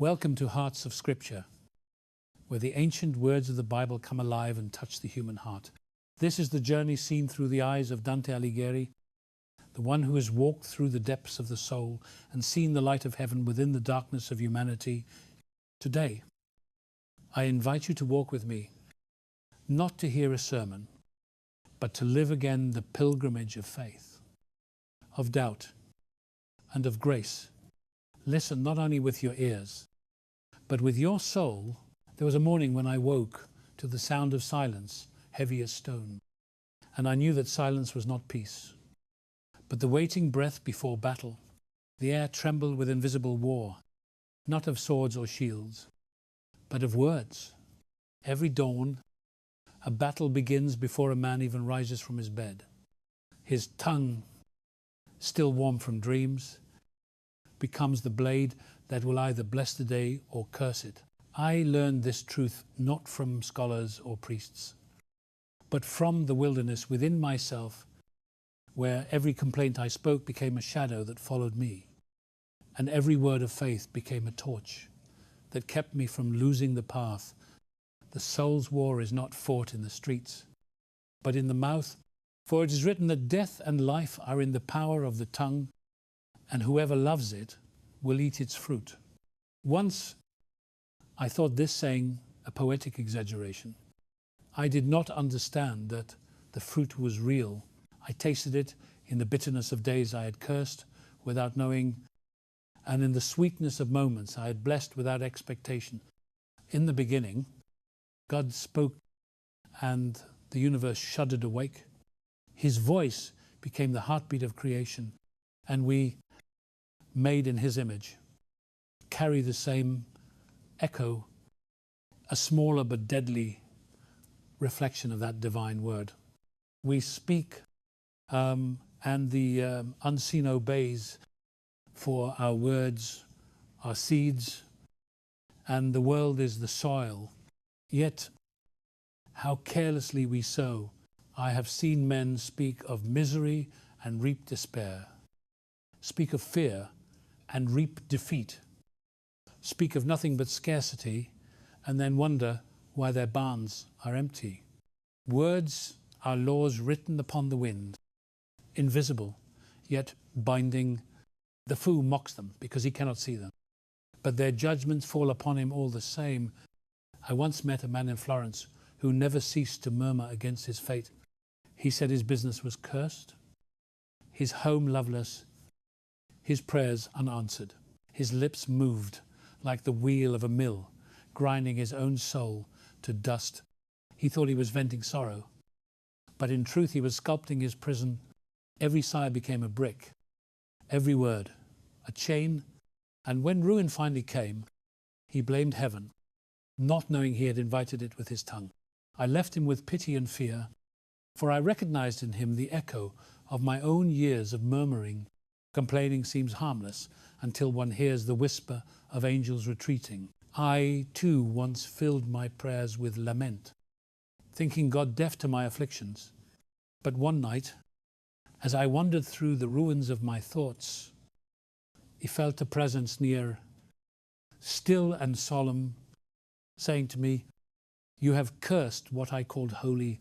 Welcome to Hearts of Scripture, where the ancient words of the Bible come alive and touch the human heart. This is the journey seen through the eyes of Dante Alighieri, the one who has walked through the depths of the soul and seen the light of heaven within the darkness of humanity. Today, I invite you to walk with me, not to hear a sermon, but to live again the pilgrimage of faith, of doubt, and of grace. Listen not only with your ears, but with your soul. There was a morning when I woke to the sound of silence, heavy as stone, and I knew that silence was not peace, but the waiting breath before battle. The air trembled with invisible war, not of swords or shields, but of words. Every dawn, a battle begins before a man even rises from his bed. His tongue, still warm from dreams, becomes the blade that will either bless the day or curse it. I learned this truth not from scholars or priests, but from the wilderness within myself, where every complaint I spoke became a shadow that followed me, and every word of faith became a torch that kept me from losing the path. The soul's war is not fought in the streets, but in the mouth, for it is written that death and life are in the power of the tongue, and whoever loves it will eat its fruit. Once I thought this saying a poetic exaggeration. I did not understand that the fruit was real. I tasted it in the bitterness of days I had cursed without knowing, and in the sweetness of moments I had blessed without expectation. In the beginning, God spoke and the universe shuddered awake. His voice became the heartbeat of creation, and we, made in His image, carry the same echo, a smaller but deadly reflection of that divine word. We speak and the unseen obeys for our words, our seeds, and the world is the soil. Yet, how carelessly we sow. I have seen men speak of misery and reap despair, speak of fear and reap defeat, speak of nothing but scarcity, and then wonder why their barns are empty. Words are laws written upon the wind, invisible, yet binding. The fool mocks them because he cannot see them, but their judgments fall upon him all the same. I once met a man in Florence who never ceased to murmur against his fate. He said his business was cursed, his home loveless, his prayers unanswered. His lips moved like the wheel of a mill, grinding his own soul to dust. He thought he was venting sorrow, but in truth he was sculpting his prison. Every sigh became a brick, every word a chain, and when ruin finally came, he blamed heaven, not knowing he had invited it with his tongue. I left him with pity and fear, for I recognized in him the echo of my own years of murmuring. Complaining seems harmless until one hears the whisper of angels retreating. I, too, once filled my prayers with lament, thinking God deaf to my afflictions. But one night, as I wandered through the ruins of my thoughts, He felt a presence near, still and solemn, saying to me, "You have cursed what I called holy.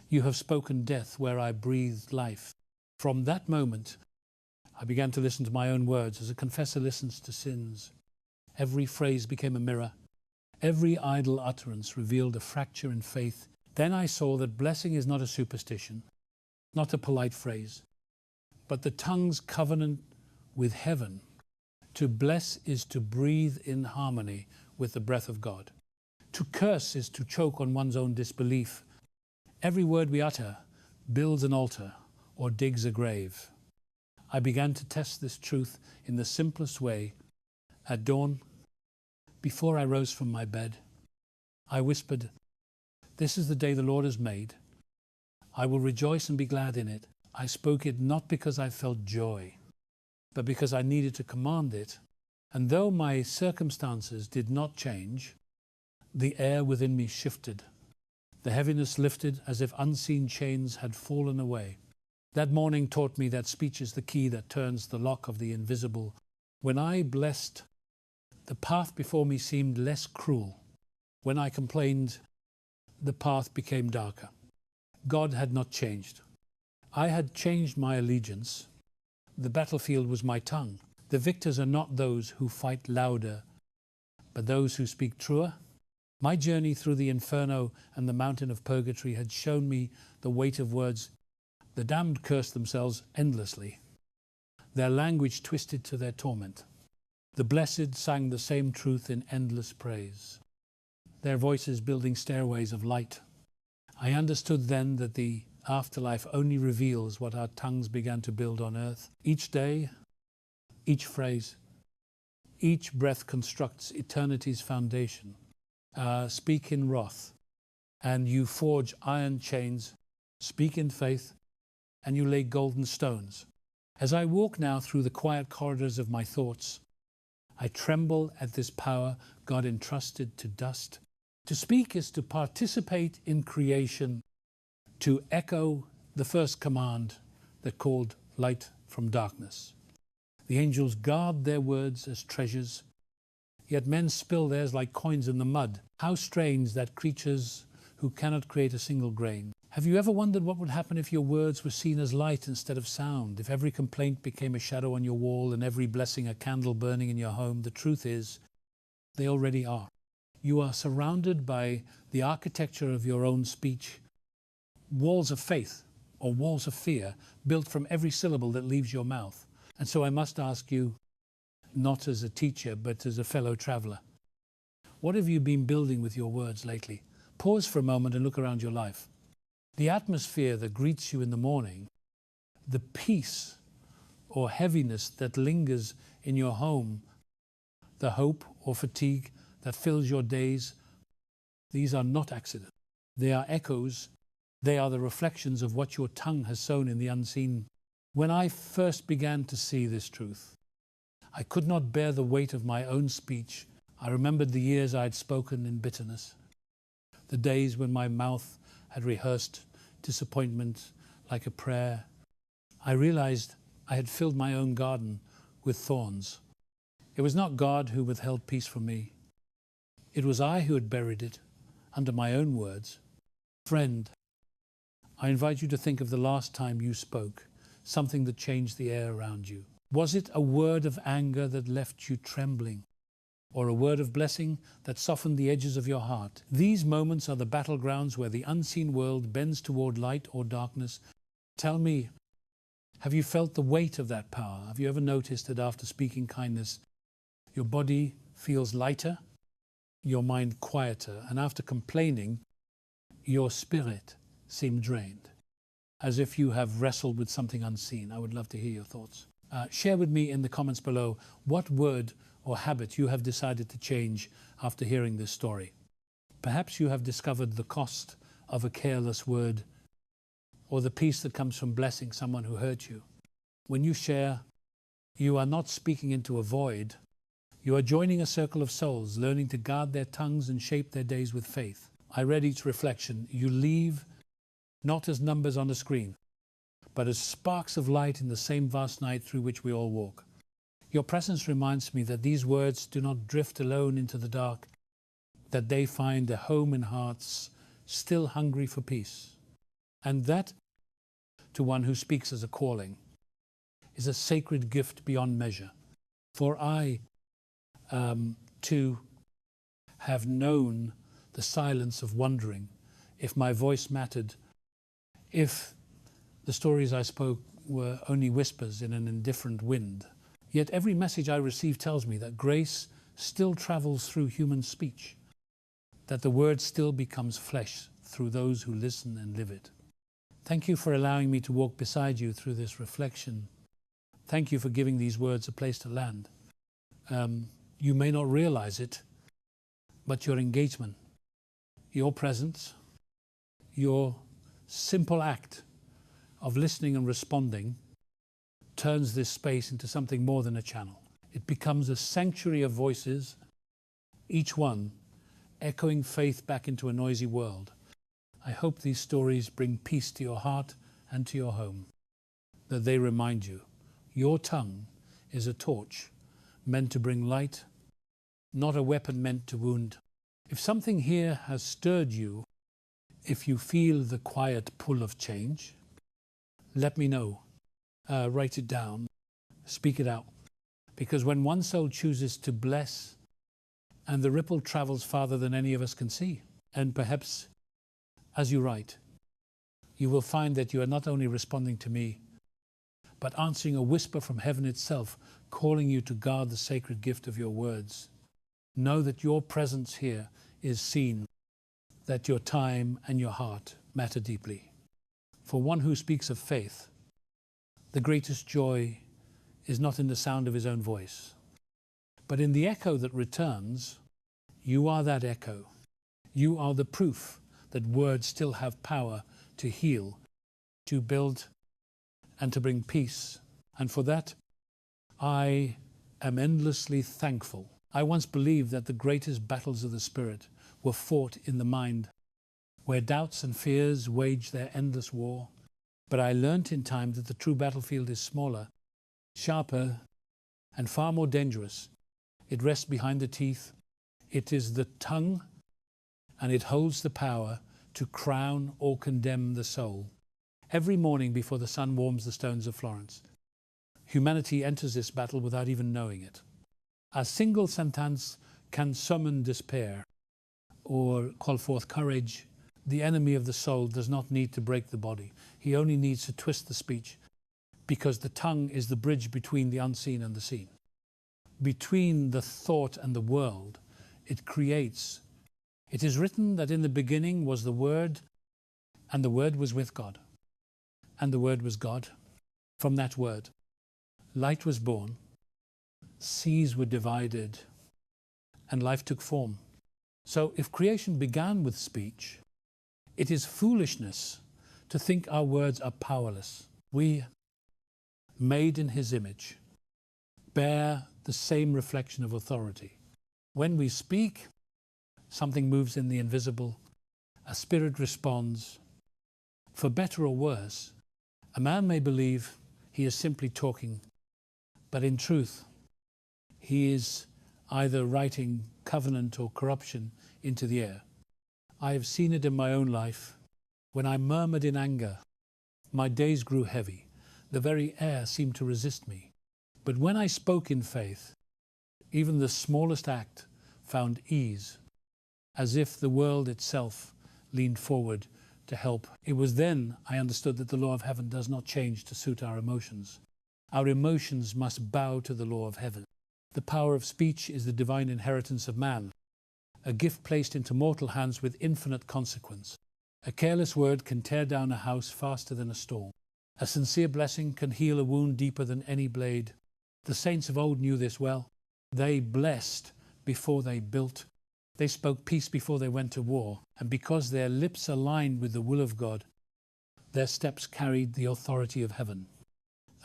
You have spoken death where I breathed life." From that moment, I began to listen to my own words as a confessor listens to sins. Every phrase became a mirror. Every idle utterance revealed a fracture in faith. Then I saw that blessing is not a superstition, not a polite phrase, but the tongue's covenant with heaven. To bless is to breathe in harmony with the breath of God. To curse is to choke on one's own disbelief. Every word we utter builds an altar or digs a grave. I began to test this truth in the simplest way. At dawn, before I rose from my bed, I whispered, "This is the day the Lord has made. I will rejoice and be glad in it." I spoke it not because I felt joy, but because I needed to command it. And though my circumstances did not change, the air within me shifted. The heaviness lifted as if unseen chains had fallen away. That morning taught me that speech is the key that turns the lock of the invisible. When I blessed The path before me seemed less cruel. When I complained, the path became darker. God had not changed. I had changed my allegiance. The battlefield was my tongue. The victors are not those who fight louder, but those who speak truer. My journey through the inferno and the mountain of purgatory had shown me the weight of words. The damned cursed themselves endlessly, their language twisted to their torment. The blessed sang the same truth in endless praise, their voices building stairways of light. I understood then that the afterlife only reveals what our tongues began to build on earth. Each day, each phrase, each breath constructs eternity's foundation. Speak in wrath, and you forge iron chains. Speak in faith, and you lay golden stones. As I walk now through the quiet corridors of my thoughts, I tremble at this power God entrusted to dust. To speak is to participate in creation, to echo the first command that called light from darkness. The angels guard their words as treasures, yet men spill theirs like coins in the mud. How strange that creatures who cannot create a single grain. Have you ever wondered what would happen if your words were seen as light instead of sound? If every complaint became a shadow on your wall and every blessing a candle burning in your home? The truth is, they already are. You are surrounded by the architecture of your own speech, walls of faith or walls of fear built from every syllable that leaves your mouth. And so I must ask you, not as a teacher, but as a fellow traveler, what have you been building with your words lately? Pause for a moment and look around your life. The atmosphere that greets you in the morning, the peace or heaviness that lingers in your home, the hope or fatigue that fills your days, these are not accidents. They are echoes. They are the reflections of what your tongue has sown in the unseen. When I first began to see this truth, I could not bear the weight of my own speech. I remembered the years I had spoken in bitterness, the days when my mouth had rehearsed disappointment like a prayer. I realized I had filled my own garden with thorns. It was not God who withheld peace from me. It was I who had buried it under my own words. Friend, I invite you to think of the last time you spoke, something that changed the air around you. Was it a word of anger that left you trembling? Or a word of blessing that softened the edges of your heart? These moments are the battlegrounds where the unseen world bends toward light or darkness. Tell me, have you felt the weight of that power? Have you ever noticed that after speaking kindness, your body feels lighter, your mind quieter, and after complaining, your spirit seemed drained, as if you have wrestled with something unseen? I would love to hear your thoughts. Share with me in the comments below what word or habit you have decided to change after hearing this story. Perhaps you have discovered the cost of a careless word, or the peace that comes from blessing someone who hurt you. When you share, you are not speaking into a void. You are joining a circle of souls, learning to guard their tongues and shape their days with faith. I read each reflection. You leave not as numbers on a screen, but as sparks of light in the same vast night through which we all walk. Your presence reminds me that these words do not drift alone into the dark, that they find a home in hearts still hungry for peace. And that, to one who speaks as a calling, is a sacred gift beyond measure. For I, too, have known the silence of wondering if my voice mattered, if the stories I spoke were only whispers in an indifferent wind. Yet every message I receive tells me that grace still travels through human speech, that the word still becomes flesh through those who listen and live it. Thank you for allowing me to walk beside you through this reflection. Thank you for giving these words a place to land. You may not realize it, but your engagement, your presence, your simple act of listening and responding turns this space into something more than a channel. It becomes a sanctuary of voices, each one echoing faith back into a noisy world. I hope these stories bring peace to your heart and to your home, that they remind you your tongue is a torch meant to bring light not a weapon meant to wound. If something here has stirred you, if you feel the quiet pull of change, let me know. Write it down, speak it out. Because when one soul chooses to bless, and the ripple travels farther than any of us can see, and perhaps as you write, you will find that you are not only responding to me, but answering a whisper from heaven itself, calling you to guard the sacred gift of your words. Know that your presence here is seen, that your time and your heart matter deeply. For one who speaks of faith, the greatest joy is not in the sound of his own voice, but in the echo that returns. You are that echo. You are the proof that words still have power to heal, to build, and to bring peace. And for that, I am endlessly thankful. I once believed that the greatest battles of the Spirit were fought in the mind, where doubts and fears wage their endless war. But I learnt in time that the true battlefield is smaller, sharper, and far more dangerous. It rests behind the teeth. It is the tongue, and it holds the power to crown or condemn the soul. Every morning before the sun warms the stones of Florence, humanity enters this battle without even knowing it. A single sentence can summon despair or call forth courage. The enemy of the soul does not need to break the body. He only needs to twist the speech, because the tongue is the bridge between the unseen and the seen. Between the thought and the world, it creates. It is written that in the beginning was the Word, and the Word was with God, and the Word was God. From that Word, light was born, seas were divided, and life took form. So if creation began with speech, it is foolishness to think our words are powerless. We, made in His image, bear the same reflection of authority. When we speak, something moves in the invisible. A spirit responds. For better or worse, a man may believe he is simply talking, but in truth, he is either writing covenant or corruption into the air. I have seen it in my own life. When I murmured in anger, my days grew heavy. The very air seemed to resist me. But when I spoke in faith, even the smallest act found ease, as if the world itself leaned forward to help. It was then I understood that the law of heaven does not change to suit our emotions. Our emotions must bow to the law of heaven. The power of speech is the divine inheritance of man, a gift placed into mortal hands with infinite consequence. A careless word can tear down a house faster than a storm. A sincere blessing can heal a wound deeper than any blade. The saints of old knew this well. They blessed before they built. They spoke peace before they went to war. And because their lips aligned with the will of God, their steps carried the authority of heaven.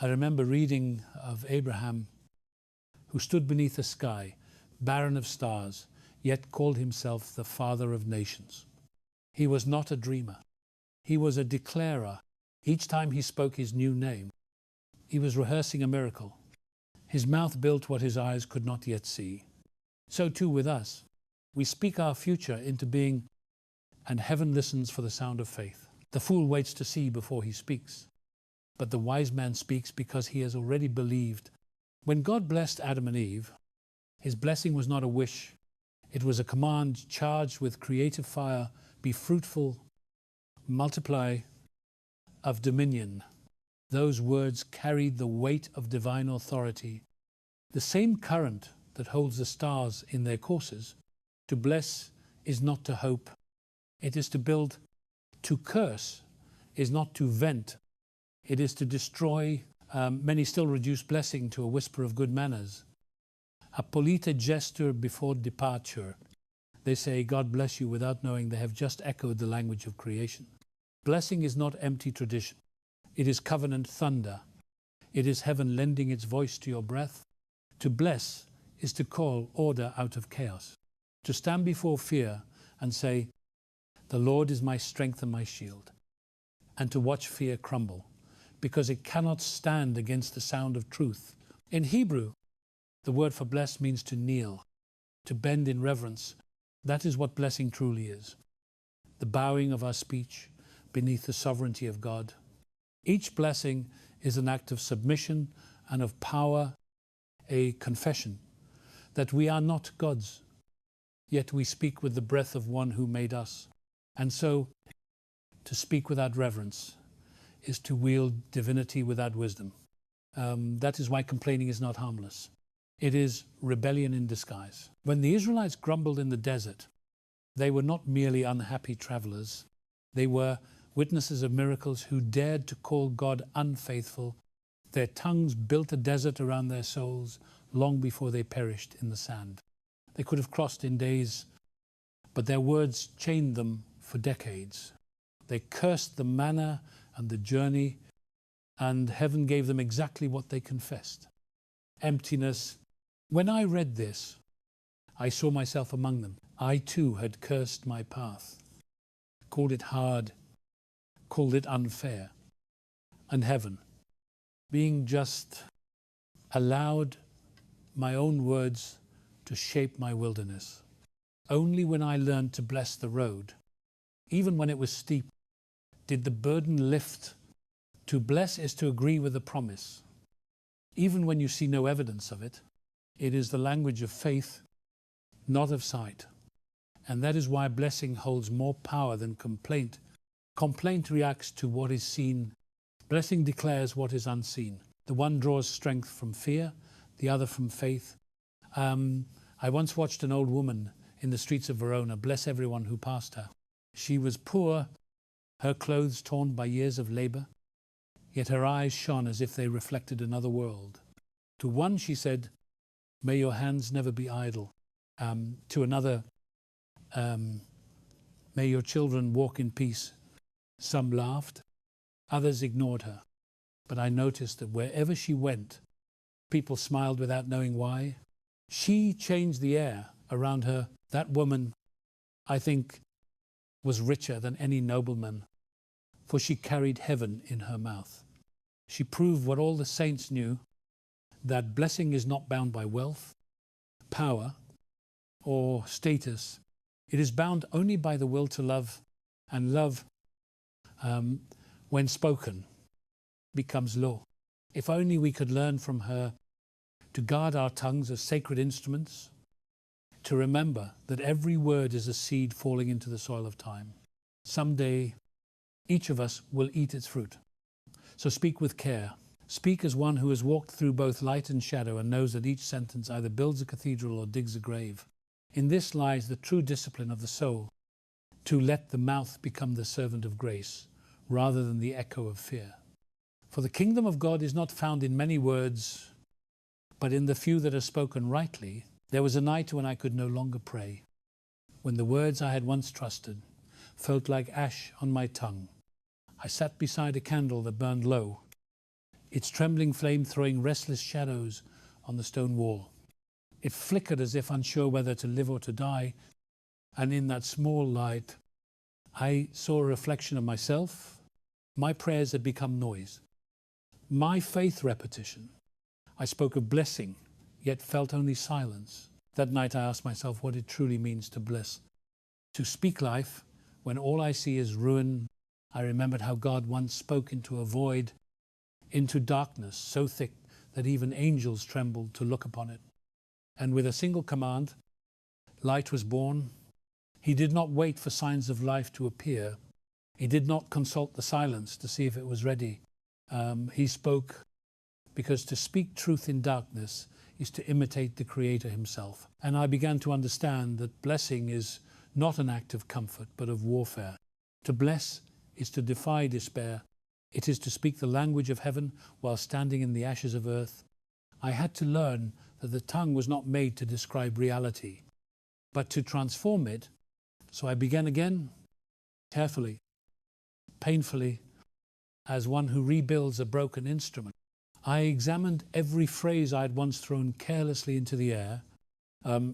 I remember reading of Abraham, who stood beneath the sky, barren of stars, yet called himself the father of nations. He was not a dreamer. He was a declarer. Each time he spoke his new name, he was rehearsing a miracle. His mouth built what his eyes could not yet see. So too with us. We speak our future into being, and heaven listens for the sound of faith. The fool waits to see before he speaks, but the wise man speaks because he has already believed. When God blessed Adam and Eve, His blessing was not a wish. It was a command charged with creative fire. Be fruitful, multiply, of dominion. Those words carried the weight of divine authority. The same current that holds the stars in their courses. To bless is not to hope. It is to build. To curse is not to vent. It is to destroy. Many still reduce blessing to a whisper of good manners. A polite gesture before departure. They say, God bless you, without knowing they have just echoed the language of creation. Blessing is not empty tradition. It is covenant thunder. It is heaven lending its voice to your breath. To bless is to call order out of chaos. To stand before fear and say, the Lord is my strength and my shield. And to watch fear crumble, because it cannot stand against the sound of truth. In Hebrew, the word for bless means to kneel. to bend in reverence. That is what blessing truly is. The bowing of our speech beneath the sovereignty of God. Each blessing is an act of submission and of power, a confession that we are not gods, yet we speak with the breath of one who made us. And so, to speak without reverence is to wield divinity without wisdom. That is why complaining is not harmless. It is rebellion in disguise. When the Israelites grumbled in the desert, they were not merely unhappy travelers. They were witnesses of miracles who dared to call God unfaithful. Their tongues built a desert around their souls long before they perished in the sand. They could have crossed in days, but their words chained them for decades. They cursed the manna and the journey, and heaven gave them exactly what they confessed: emptiness. When I read this, I saw myself among them. I too had cursed my path, called it hard, called it unfair. And heaven, being just, allowed my own words to shape my wilderness. Only when I learned to bless the road, even when it was steep, did the burden lift. To bless is to agree with the promise. Even when you see no evidence of it, it is the language of faith, not of sight. And that is why blessing holds more power than complaint. Complaint reacts to what is seen. Blessing declares what is unseen. The one draws strength from fear, the other from faith. I once watched an old woman in the streets of Verona bless everyone who passed her. She was poor, her clothes torn by years of labor, yet her eyes shone as if they reflected another world. To one she said, "May your hands never be idle." To another, "May your children walk in peace." Some laughed, others ignored her. But I noticed that wherever she went, people smiled without knowing why. She changed the air around her. That woman, I think, was richer than any nobleman, for she carried heaven in her mouth. She proved what all the saints knew, that blessing is not bound by wealth, power, or status. It is bound only by the will to love, and love, when spoken, becomes law. If only we could learn from her to guard our tongues as sacred instruments, to remember that every word is a seed falling into the soil of time. Someday, each of us will eat its fruit. So speak with care. Speak as one who has walked through both light and shadow and knows that each sentence either builds a cathedral or digs a grave. In this lies the true discipline of the soul, to let the mouth become the servant of grace, rather than the echo of fear. For the kingdom of God is not found in many words, but in the few that are spoken rightly. There was a night when I could no longer pray, when the words I had once trusted felt like ash on my tongue. I sat beside a candle that burned low, its trembling flame throwing restless shadows on the stone wall. It flickered as if unsure whether to live or to die, and in that small light, I saw a reflection of myself. My prayers had become noise. My faith repetition. I spoke of blessing, yet felt only silence. That night I asked myself what it truly means to bless. To speak life when all I see is ruin. I remembered how God once spoke into a void, into darkness so thick that even angels trembled to look upon it. And with a single command, light was born. He did not wait for signs of life to appear. He did not consult the silence to see if it was ready. He spoke because to speak truth in darkness is to imitate the Creator himself. And I began to understand that blessing is not an act of comfort, but of warfare. To bless is to defy despair. It is to speak the language of heaven while standing in the ashes of earth. I had to learn that the tongue was not made to describe reality, but to transform it. So I began again, carefully, painfully, as one who rebuilds a broken instrument. I examined every phrase I had once thrown carelessly into the air.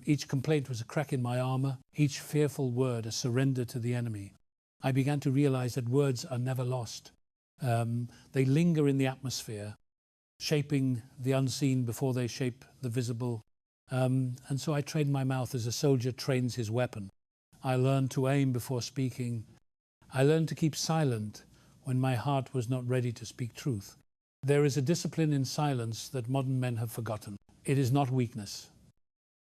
Each complaint was a crack in my armor, each fearful word a surrender to the enemy. I began to realize that words are never lost. They linger in the atmosphere, shaping the unseen before they shape the visible. And so I trained my mouth as a soldier trains his weapon. I learned to aim before speaking. I learned to keep silent when my heart was not ready to speak truth. There is a discipline in silence that modern men have forgotten. It is not weakness,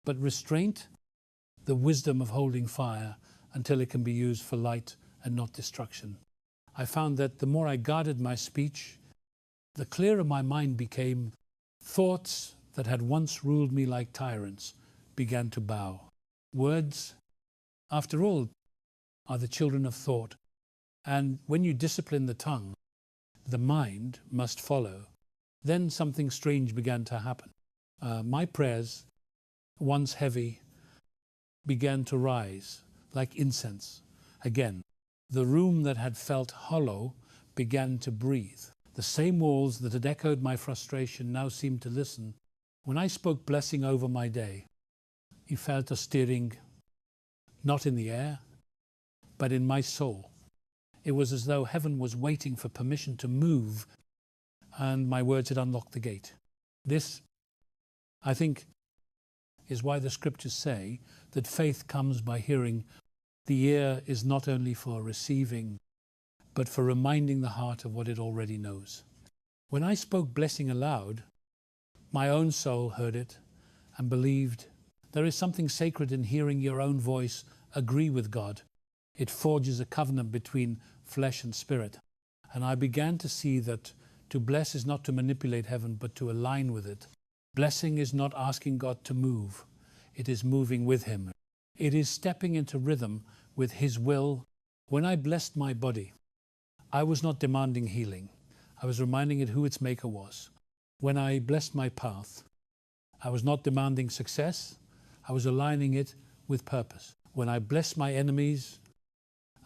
but restraint, the wisdom of holding fire until it can be used for light and not destruction. I found that the more I guarded my speech, the clearer my mind became. Thoughts that had once ruled me like tyrants began to bow. Words, after all, are the children of thought. And when you discipline the tongue, the mind must follow. Then something strange began to happen. My prayers, once heavy, began to rise like incense. Again, the room that had felt hollow began to breathe. The same walls that had echoed my frustration now seemed to listen. When I spoke blessing over my day, he felt a stirring, not in the air, but in my soul. It was as though heaven was waiting for permission to move, and my words had unlocked the gate. This, I think, is why the scriptures say that faith comes by hearing. The ear is not only for receiving, but for reminding the heart of what it already knows. When I spoke blessing aloud, my own soul heard it and believed. There is something sacred in hearing your own voice agree with God. It forges a covenant between flesh and spirit. And I began to see that to bless is not to manipulate heaven, but to align with it. Blessing is not asking God to move. It is moving with him. It is stepping into rhythm with his will. When I blessed my body, I was not demanding healing. I was reminding it who its maker was. When I blessed my path, I was not demanding success. I was aligning it with purpose. When I blessed my enemies,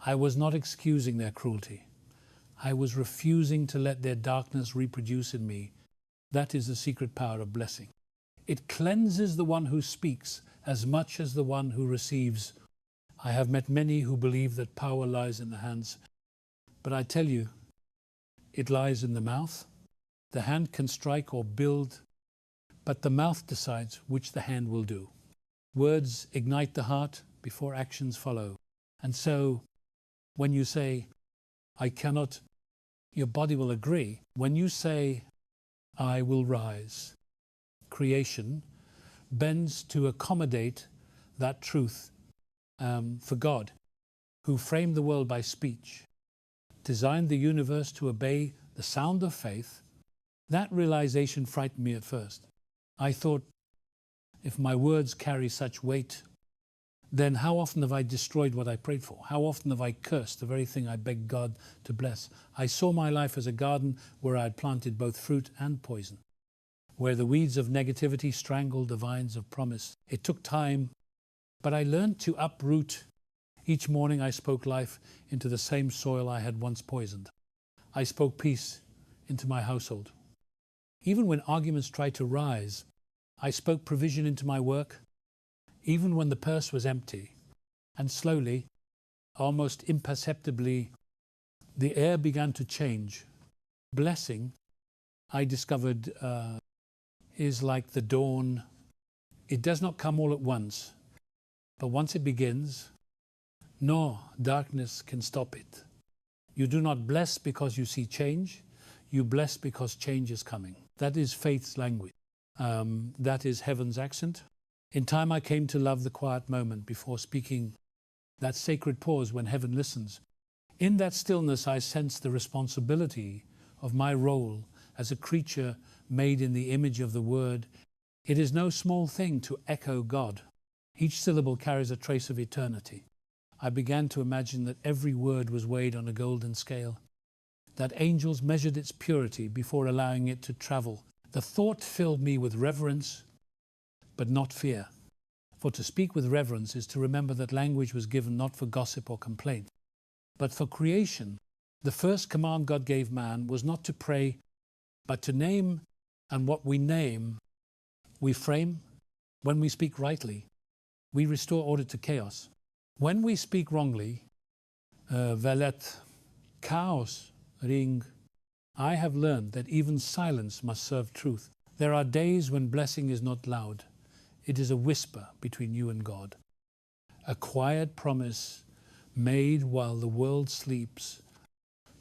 I was not excusing their cruelty. I was refusing to let their darkness reproduce in me. That is the secret power of blessing. It cleanses the one who speaks as much as the one who receives. I have met many who believe that power lies in the hands. But I tell you, it lies in the mouth. The hand can strike or build, but the mouth decides which the hand will do. Words ignite the heart before actions follow. And so, when you say, I cannot, your body will agree. When you say, I will rise, creation bends to accommodate that truth. For God, who framed the world by speech, designed the universe to obey the sound of faith, that realization frightened me at first. I thought, if my words carry such weight, then how often have I destroyed what I prayed for? How often have I cursed the very thing I begged God to bless? I saw my life as a garden where I had planted both fruit and poison, where the weeds of negativity strangled the vines of promise. It took time, but I learned to uproot. Each morning I spoke life into the same soil I had once poisoned. I spoke peace into my household. Even when arguments tried to rise, I spoke provision into my work, even when the purse was empty. And slowly, almost imperceptibly, the air began to change. Blessing, I discovered, is like the dawn. It does not come all at once, but once it begins, no darkness can stop it. You do not bless because you see change. You bless because change is coming. That is faith's language. That is heaven's accent. In time I came to love the quiet moment before speaking, that sacred pause when heaven listens. In that stillness I sensed the responsibility of my role as a creature made in the image of the Word. It is no small thing to echo God. Each syllable carries a trace of eternity. I began to imagine that every word was weighed on a golden scale, that angels measured its purity before allowing it to travel. The thought filled me with reverence, but not fear. For to speak with reverence is to remember that language was given not for gossip or complaint, but for creation. The first command God gave man was not to pray, but to name, and what we name, we frame. When we speak rightly, we restore order to chaos. When we speak wrongly, we let chaos ring. I have learned that even silence must serve truth. There are days when blessing is not loud. It is a whisper between you and God. A quiet promise made while the world sleeps.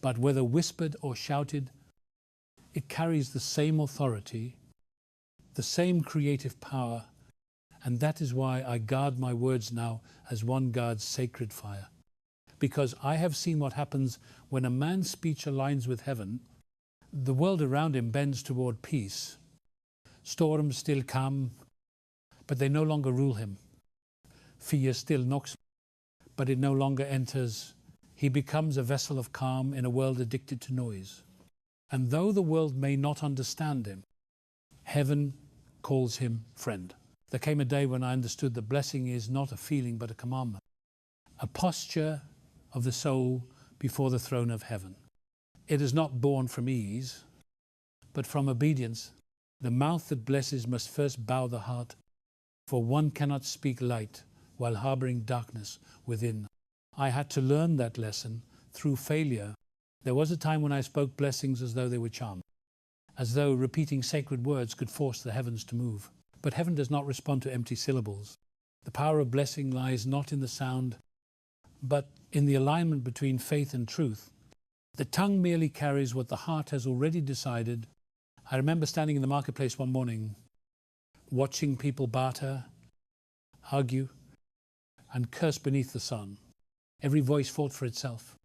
But whether whispered or shouted, it carries the same authority, the same creative power, and that is why I guard my words now as one guards sacred fire. Because I have seen what happens when a man's speech aligns with heaven. The world around him bends toward peace. Storms still come, but they no longer rule him. Fear still knocks, but it no longer enters. He becomes a vessel of calm in a world addicted to noise. And though the world may not understand him, heaven calls him friend. There came a day when I understood that blessing is not a feeling but a commandment, a posture of the soul before the throne of heaven. It is not born from ease, but from obedience. The mouth that blesses must first bow the heart, for one cannot speak light while harboring darkness within. I had to learn that lesson through failure. There was a time when I spoke blessings as though they were charms, as though repeating sacred words could force the heavens to move. But heaven does not respond to empty syllables. The power of blessing lies not in the sound, but in the alignment between faith and truth. The tongue merely carries what the heart has already decided. I remember standing in the marketplace one morning, watching people barter, argue, and curse beneath the sun. Every voice fought for itself,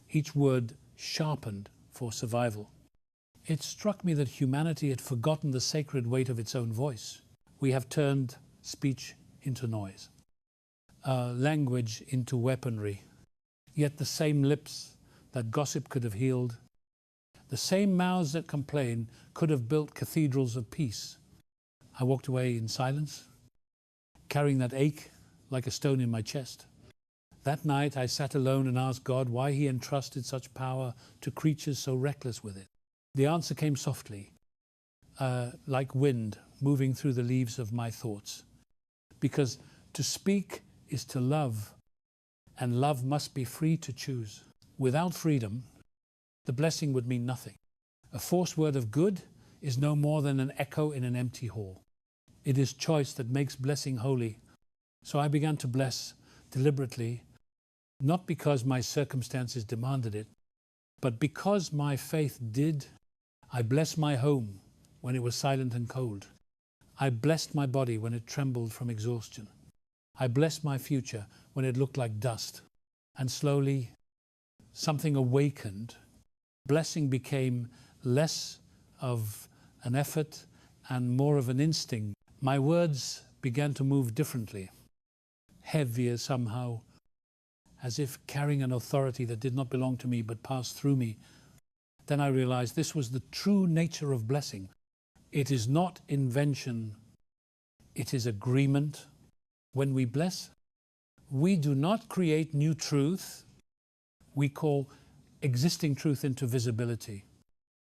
each word sharpened for survival. It struck me that humanity had forgotten the sacred weight of its own voice. We have turned speech into noise, language into weaponry. Yet the same lips that gossip could have healed, the same mouths that complain could have built cathedrals of peace. I walked away in silence, carrying that ache like a stone in my chest. That night I sat alone and asked God why he entrusted such power to creatures so reckless with it. The answer came softly, like wind moving through the leaves of my thoughts. Because to speak is to love, and love must be free to choose. Without freedom, the blessing would mean nothing. A forced word of good is no more than an echo in an empty hall. It is choice that makes blessing holy. So I began to bless deliberately, not because my circumstances demanded it, but because my faith did. I blessed my home when it was silent and cold. I blessed my body when it trembled from exhaustion. I blessed my future when it looked like dust. And slowly, something awakened. Blessing became less of an effort and more of an instinct. My words began to move differently, heavier somehow, as if carrying an authority that did not belong to me but passed through me. Then I realized this was the true nature of blessing. It is not invention, it is agreement. When we bless, we do not create new truth. We call existing truth into visibility.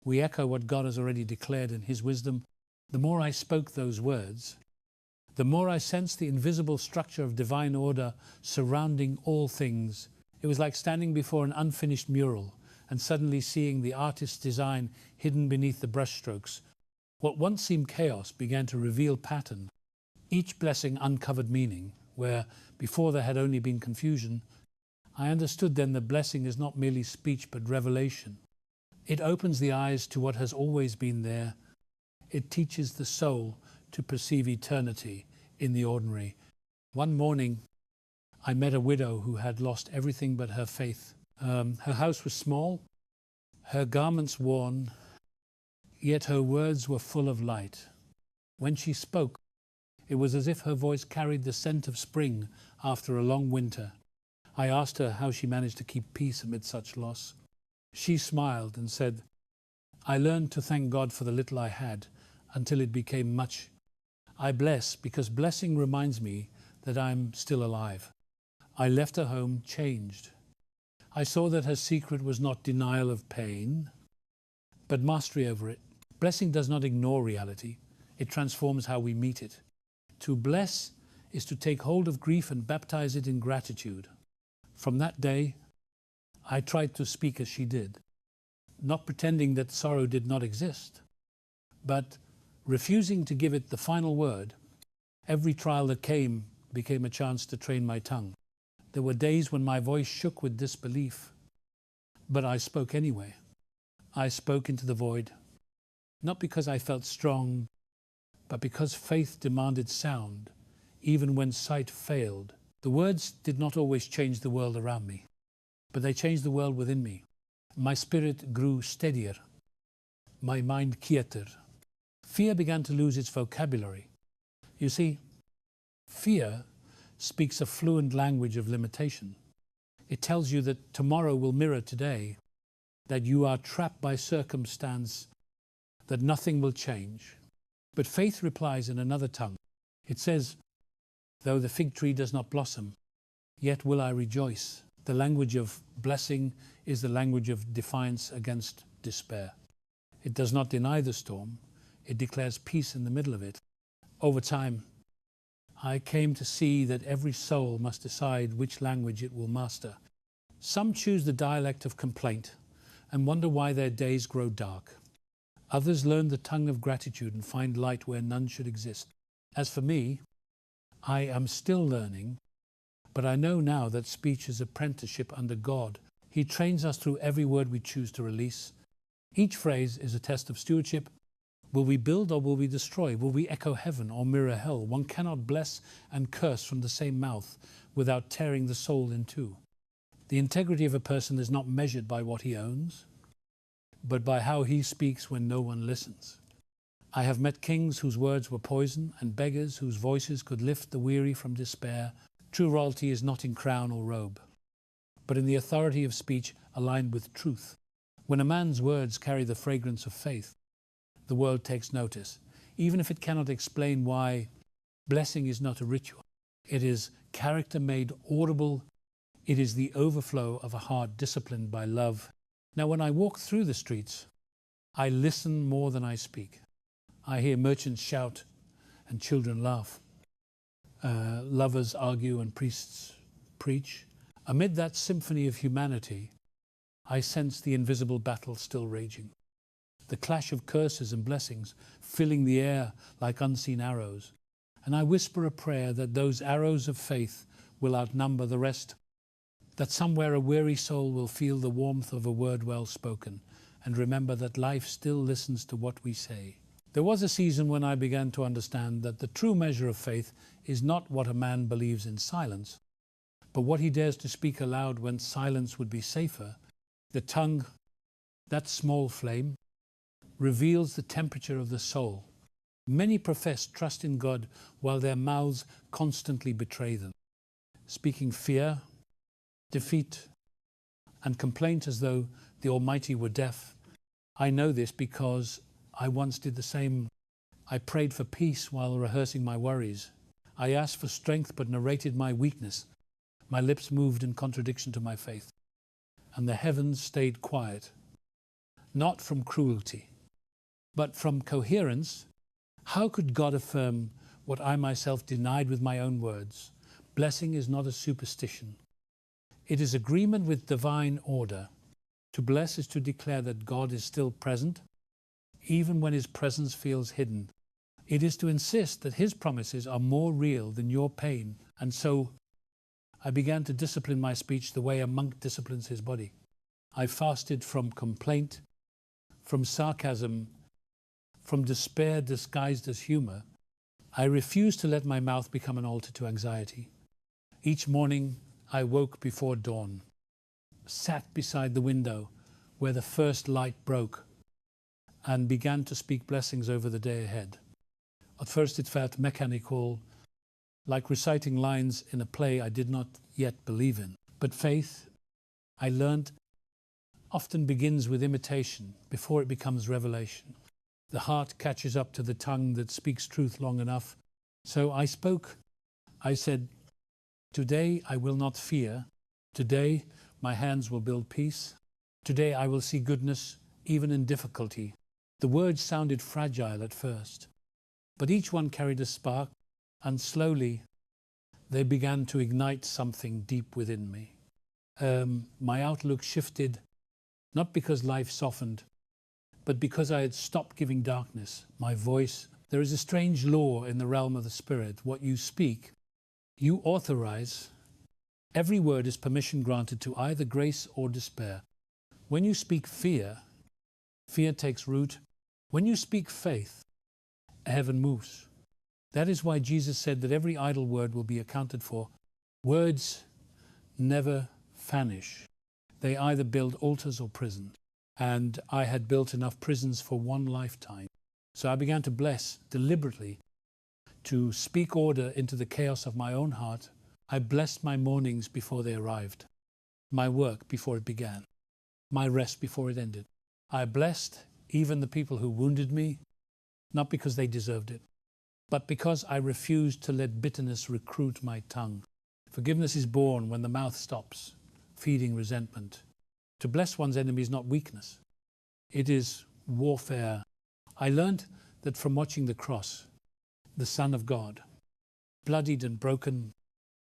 We echo what God has already declared in his wisdom. The more I spoke those words, the more I sensed the invisible structure of divine order surrounding all things. It was like standing before an unfinished mural and suddenly seeing the artist's design hidden beneath the brushstrokes. What once seemed chaos began to reveal pattern. Each blessing uncovered meaning, where before there had only been confusion. I understood then that blessing is not merely speech but revelation. It opens the eyes to what has always been there. It teaches the soul to perceive eternity in the ordinary. One morning, I met a widow who had lost everything but her faith. Her house was small, her garments worn, yet her words were full of light. When she spoke, it was as if her voice carried the scent of spring after a long winter. I asked her how she managed to keep peace amid such loss. She smiled and said, "I learned to thank God for the little I had until it became much. I bless because blessing reminds me that I'm still alive." I left her home changed. I saw that her secret was not denial of pain, but mastery over it. Blessing does not ignore reality. It transforms how we meet it. To bless is to take hold of grief and baptize it in gratitude. From that day, I tried to speak as she did, not pretending that sorrow did not exist, but refusing to give it the final word. Every trial that came became a chance to train my tongue. There were days when my voice shook with disbelief, but I spoke anyway. I spoke into the void, not because I felt strong, but because faith demanded sound, even when sight failed. The words did not always change the world around me, but they changed the world within me. My spirit grew steadier, my mind quieter. Fear began to lose its vocabulary. You see, fear speaks a fluent language of limitation. It tells you that tomorrow will mirror today, that you are trapped by circumstance, that nothing will change. But faith replies in another tongue. It says, though the fig tree does not blossom, yet will I rejoice. The language of blessing is the language of defiance against despair. It does not deny the storm. It declares peace in the middle of it. Over time, I came to see that every soul must decide which language it will master. Some choose the dialect of complaint and wonder why their days grow dark. Others learn the tongue of gratitude and find light where none should exist. As for me, I am still learning, but I know now that speech is apprenticeship under God. He trains us through every word we choose to release. Each phrase is a test of stewardship. Will we build or will we destroy? Will we echo heaven or mirror hell? One cannot bless and curse from the same mouth without tearing the soul in two. The integrity of a person is not measured by what he owns, but by how he speaks when no one listens. I have met kings whose words were poison and beggars whose voices could lift the weary from despair. True royalty is not in crown or robe, but in the authority of speech aligned with truth. When a man's words carry the fragrance of faith, the world takes notice, even if it cannot explain why. Blessing is not a ritual. It is character made audible. It is the overflow of a heart disciplined by love. Now, when I walk through the streets, I listen more than I speak. I hear merchants shout and children laugh. Lovers argue and priests preach. Amid that symphony of humanity, I sense the invisible battle still raging. The clash of curses and blessings filling the air like unseen arrows. And I whisper a prayer that those arrows of faith will outnumber the rest, that somewhere a weary soul will feel the warmth of a word well spoken and remember that life still listens to what we say. There was a season when I began to understand that the true measure of faith is not what a man believes in silence, but what he dares to speak aloud when silence would be safer. The tongue, that small flame, reveals the temperature of the soul. Many profess trust in God while their mouths constantly betray them, speaking fear, defeat, and complaint as though the Almighty were deaf. I know this because I once did the same. I prayed for peace while rehearsing my worries. I asked for strength but narrated my weakness. My lips moved in contradiction to my faith, and the heavens stayed quiet, not from cruelty, but from coherence. How could God affirm what I myself denied with my own words? Blessing is not a superstition. It is agreement with divine order. To bless is to declare that God is still present, even when his presence feels hidden. It is to insist that his promises are more real than your pain. And so I began to discipline my speech the way a monk disciplines his body. I fasted from complaint, from sarcasm, from despair disguised as humor. I refused to let my mouth become an altar to anxiety. Each morning I woke before dawn, sat beside the window where the first light broke, and began to speak blessings over the day ahead. At first it felt mechanical, like reciting lines in a play I did not yet believe in. But faith, I learned, often begins with imitation before it becomes revelation. The heart catches up to the tongue that speaks truth long enough. So I spoke. I said, today I will not fear. Today my hands will build peace. Today I will see goodness even in difficulty. The words sounded fragile at first, but each one carried a spark, and slowly they began to ignite something deep within me. My outlook shifted, not because life softened, but because I had stopped giving darkness my voice. There is a strange law in the realm of the Spirit. What you speak, you authorize. Every word is permission granted to either grace or despair. When you speak fear, fear takes root. When you speak faith, heaven moves. That is why Jesus said that every idle word will be accounted for. Words never vanish. They either build altars or prisons. And I had built enough prisons for one lifetime. So I began to bless deliberately, to speak order into the chaos of my own heart. I blessed my mornings before they arrived, my work before it began, my rest before it ended. I blessed even the people who wounded me, not because they deserved it, but because I refused to let bitterness recruit my tongue. Forgiveness is born when the mouth stops feeding resentment. To bless one's enemy is not weakness. It is warfare. I learned that from watching the cross, the Son of God, bloodied and broken,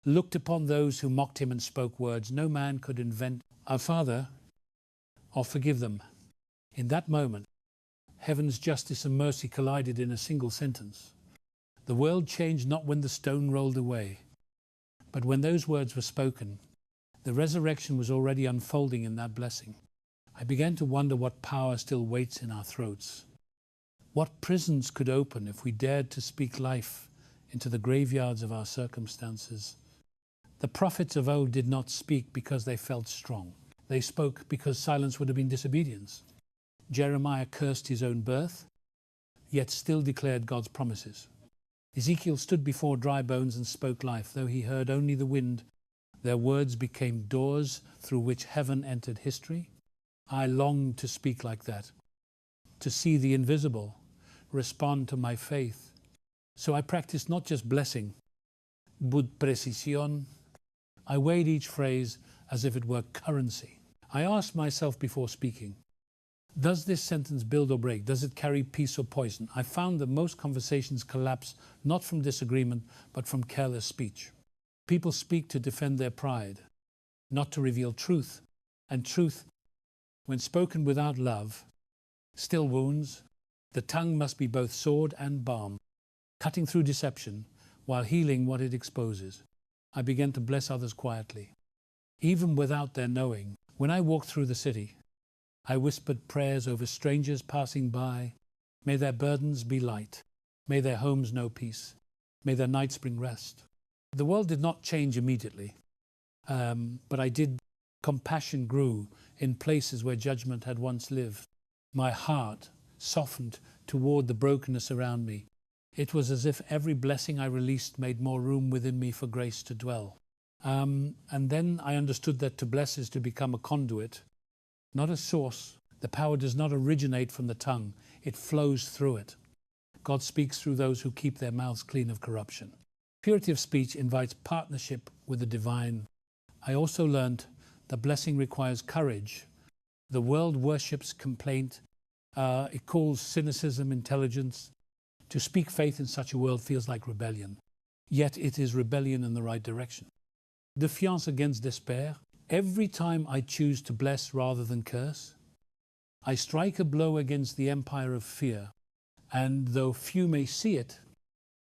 looked upon those who mocked him and spoke words no man could invent. Our Father, or forgive them. In that moment, heaven's justice and mercy collided in a single sentence. The world changed not when the stone rolled away, but when those words were spoken. The resurrection was already unfolding in that blessing. I began to wonder what power still waits in our throats. What prisons could open if we dared to speak life into the graveyards of our circumstances. The prophets of old did not speak because they felt strong. They spoke because silence would have been disobedience. Jeremiah cursed his own birth, yet still declared God's promises. Ezekiel stood before dry bones and spoke life. Though he heard only the wind, their words became doors through which heaven entered history. I longed to speak like that, to see the invisible respond to my faith. So I practiced not just blessing, but precision. I weighed each phrase as if it were currency. I asked myself before speaking, does this sentence build or break? Does it carry peace or poison? I found that most conversations collapse not from disagreement, but from careless speech. People speak to defend their pride, not to reveal truth. And truth, when spoken without love, still wounds. The tongue must be both sword and balm, cutting through deception while healing what it exposes. I began to bless others quietly, even without their knowing. When I walked through the city, I whispered prayers over strangers passing by. May their burdens be light. May their homes know peace. May their nights bring rest. The world did not change immediately, but compassion grew in places where judgment had once lived. My heart softened toward the brokenness around me. It was as if every blessing I released made more room within me for grace to dwell. And then I understood that to bless is to become a conduit, not a source. The power does not originate from the tongue. It flows through it. God speaks through those who keep their mouths clean of corruption. Purity of speech invites partnership with the divine. I also learned that blessing requires courage. The world worships complaint. It calls cynicism intelligence. To speak faith in such a world feels like rebellion. Yet it is rebellion in the right direction. Defiance against despair. Every time I choose to bless rather than curse, I strike a blow against the empire of fear. And though few may see it,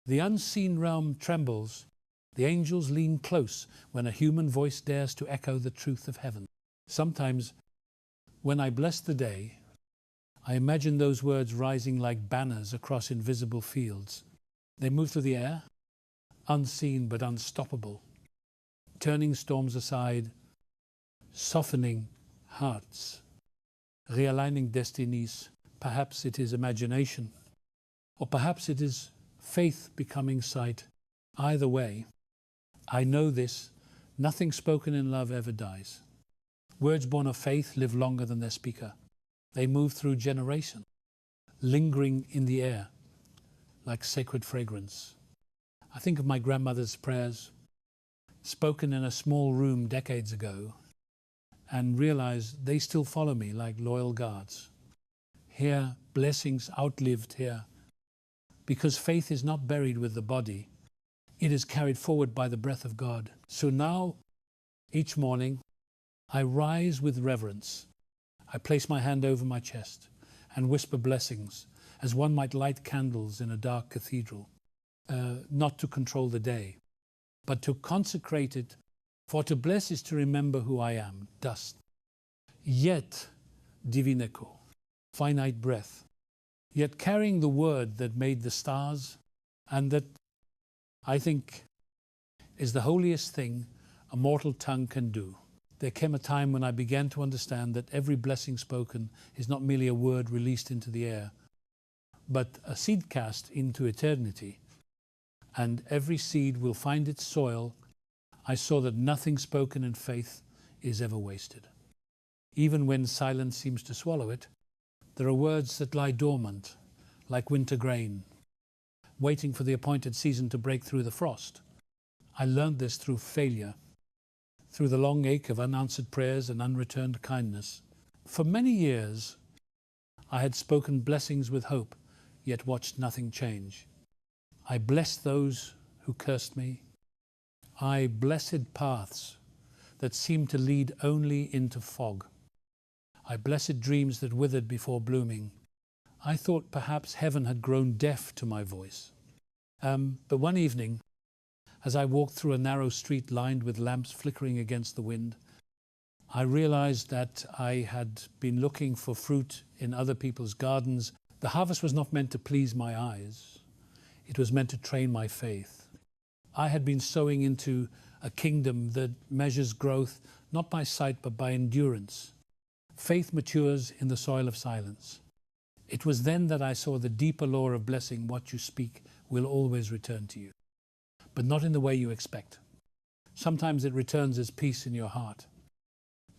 the unseen realm trembles. The angels lean close when a human voice dares to echo the truth of heaven. Sometimes, when I bless the day, I imagine those words rising like banners across invisible fields. They move through the air, unseen but unstoppable, turning storms aside, softening hearts, realigning destinies. Perhaps it is imagination, or perhaps it is faith becoming sight. Either way, I know this: nothing spoken in love ever dies. Words born of faith live longer than their speaker. They move through generation, lingering in the air like sacred fragrance. I think of my grandmother's prayers, spoken in a small room decades ago, and realize they still follow me like loyal guards. Here, blessings outlived here, because faith is not buried with the body. It is carried forward by the breath of God. So now, each morning, I rise with reverence. I place my hand over my chest and whisper blessings, as one might light candles in a dark cathedral, not to control the day, but to consecrate it. For to bless is to remember who I am, dust. Yet divineco, finite breath, yet carrying the word that made the stars, and that I think is the holiest thing a mortal tongue can do. There came a time when I began to understand that every blessing spoken is not merely a word released into the air, but a seed cast into eternity, and every seed will find its soil. I saw that nothing spoken in faith is ever wasted. Even when silence seems to swallow it, there are words that lie dormant, like winter grain, waiting for the appointed season to break through the frost. I learned this through failure, through the long ache of unanswered prayers and unreturned kindness. For many years, I had spoken blessings with hope, yet watched nothing change. I blessed those who cursed me. I blessed paths that seemed to lead only into fog. I blessed dreams that withered before blooming. I thought perhaps heaven had grown deaf to my voice. But one evening, as I walked through a narrow street lined with lamps flickering against the wind, I realized that I had been looking for fruit in other people's gardens. The harvest was not meant to please my eyes. It was meant to train my faith. I had been sowing into a kingdom that measures growth not by sight but by endurance. Faith matures in the soil of silence. It was then that I saw the deeper law of blessing. What you speak will always return to you, but not in the way you expect. Sometimes it returns as peace in your heart,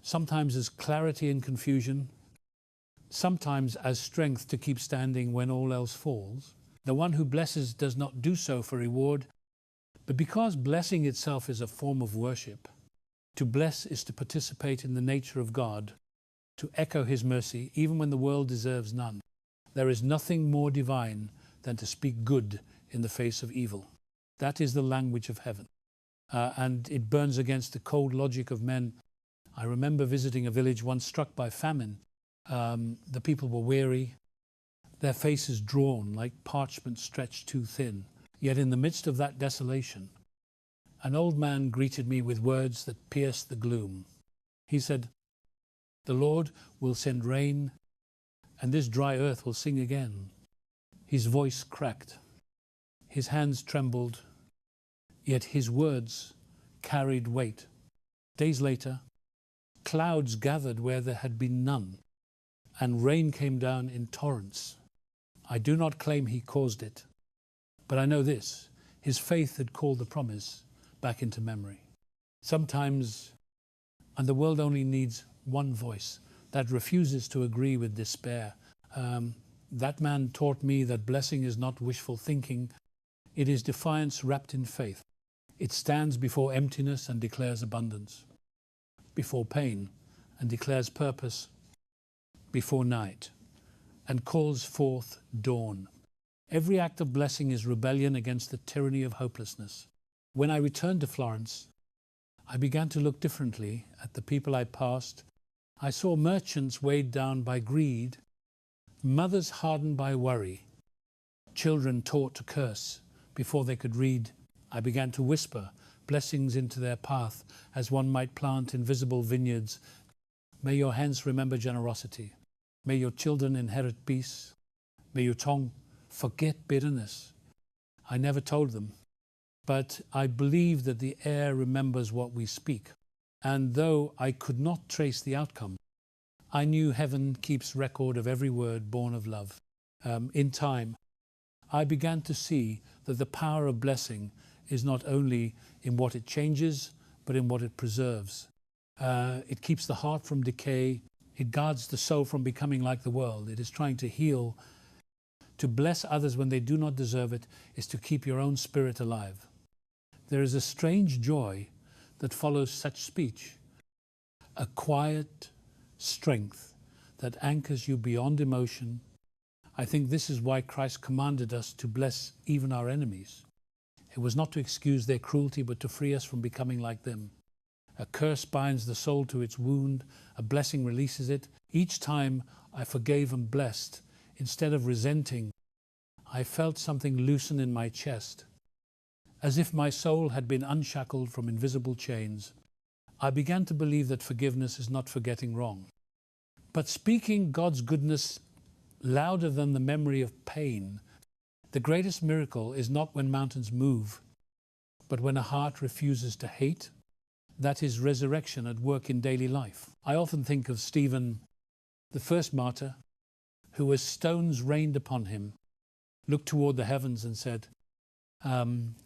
sometimes as clarity in confusion, sometimes as strength to keep standing when all else falls. The one who blesses does not do so for reward, but because blessing itself is a form of worship. To bless is to participate in the nature of God, to echo his mercy even when the world deserves none. There is nothing more divine than to speak good in the face of evil. That is the language of heaven. And it burns against the cold logic of men. I remember visiting a village once struck by famine. The people were weary, their faces drawn like parchment stretched too thin. Yet in the midst of that desolation, an old man greeted me with words that pierced the gloom. He said, "The Lord will send rain, and this dry earth will sing again." His voice cracked, his hands trembled, yet his words carried weight. Days later, clouds gathered where there had been none, and rain came down in torrents. I do not claim he caused it, but I know this: his faith had called the promise back into memory. Sometimes, and the world only needs one voice that refuses to agree with despair. That man taught me that blessing is not wishful thinking. It is defiance wrapped in faith. It stands before emptiness and declares abundance, before pain and declares purpose, before night and calls forth dawn. Every act of blessing is rebellion against the tyranny of hopelessness. When I returned to Florence, I began to look differently at the people I passed. I saw merchants weighed down by greed, mothers hardened by worry, children taught to curse before they could read. I began to whisper blessings into their path as one might plant invisible vineyards. May your hands remember generosity. May your children inherit peace. May your tongue forget bitterness. I never told them, but I believe that the air remembers what we speak. And though I could not trace the outcome, I knew heaven keeps record of every word born of love. In time, I began to see that the power of blessing is not only in what it changes, but in what it preserves. It keeps the heart from decay. It guards the soul from becoming like the world. It is trying to heal. To bless others when they do not deserve it is to keep your own spirit alive. There is a strange joy that follows such speech, a quiet strength that anchors you beyond emotion. I think this is why Christ commanded us to bless even our enemies. It was not to excuse their cruelty, but to free us from becoming like them. A curse binds the soul to its wound, a blessing releases it. Each time I forgave and blessed, Instead of resenting, I felt something loosen in my chest, as if my soul had been unshackled from invisible chains. I began to believe that forgiveness is not forgetting wrong, but speaking God's goodness louder than the memory of pain. The greatest miracle is not when mountains move, but when a heart refuses to hate. That is resurrection at work in daily life. I often think of Stephen, the first martyr, who, as stones rained upon him, looked toward the heavens and said,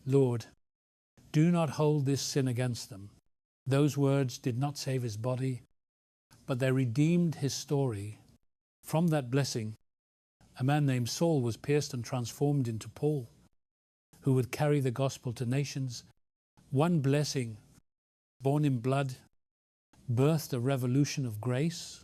Lord, do not hold this sin against them. Those words did not save his body, but they redeemed his story. From that blessing, a man named Saul was pierced and transformed into Paul, who would carry the gospel to nations. One blessing, born in blood, birthed a revolution of grace.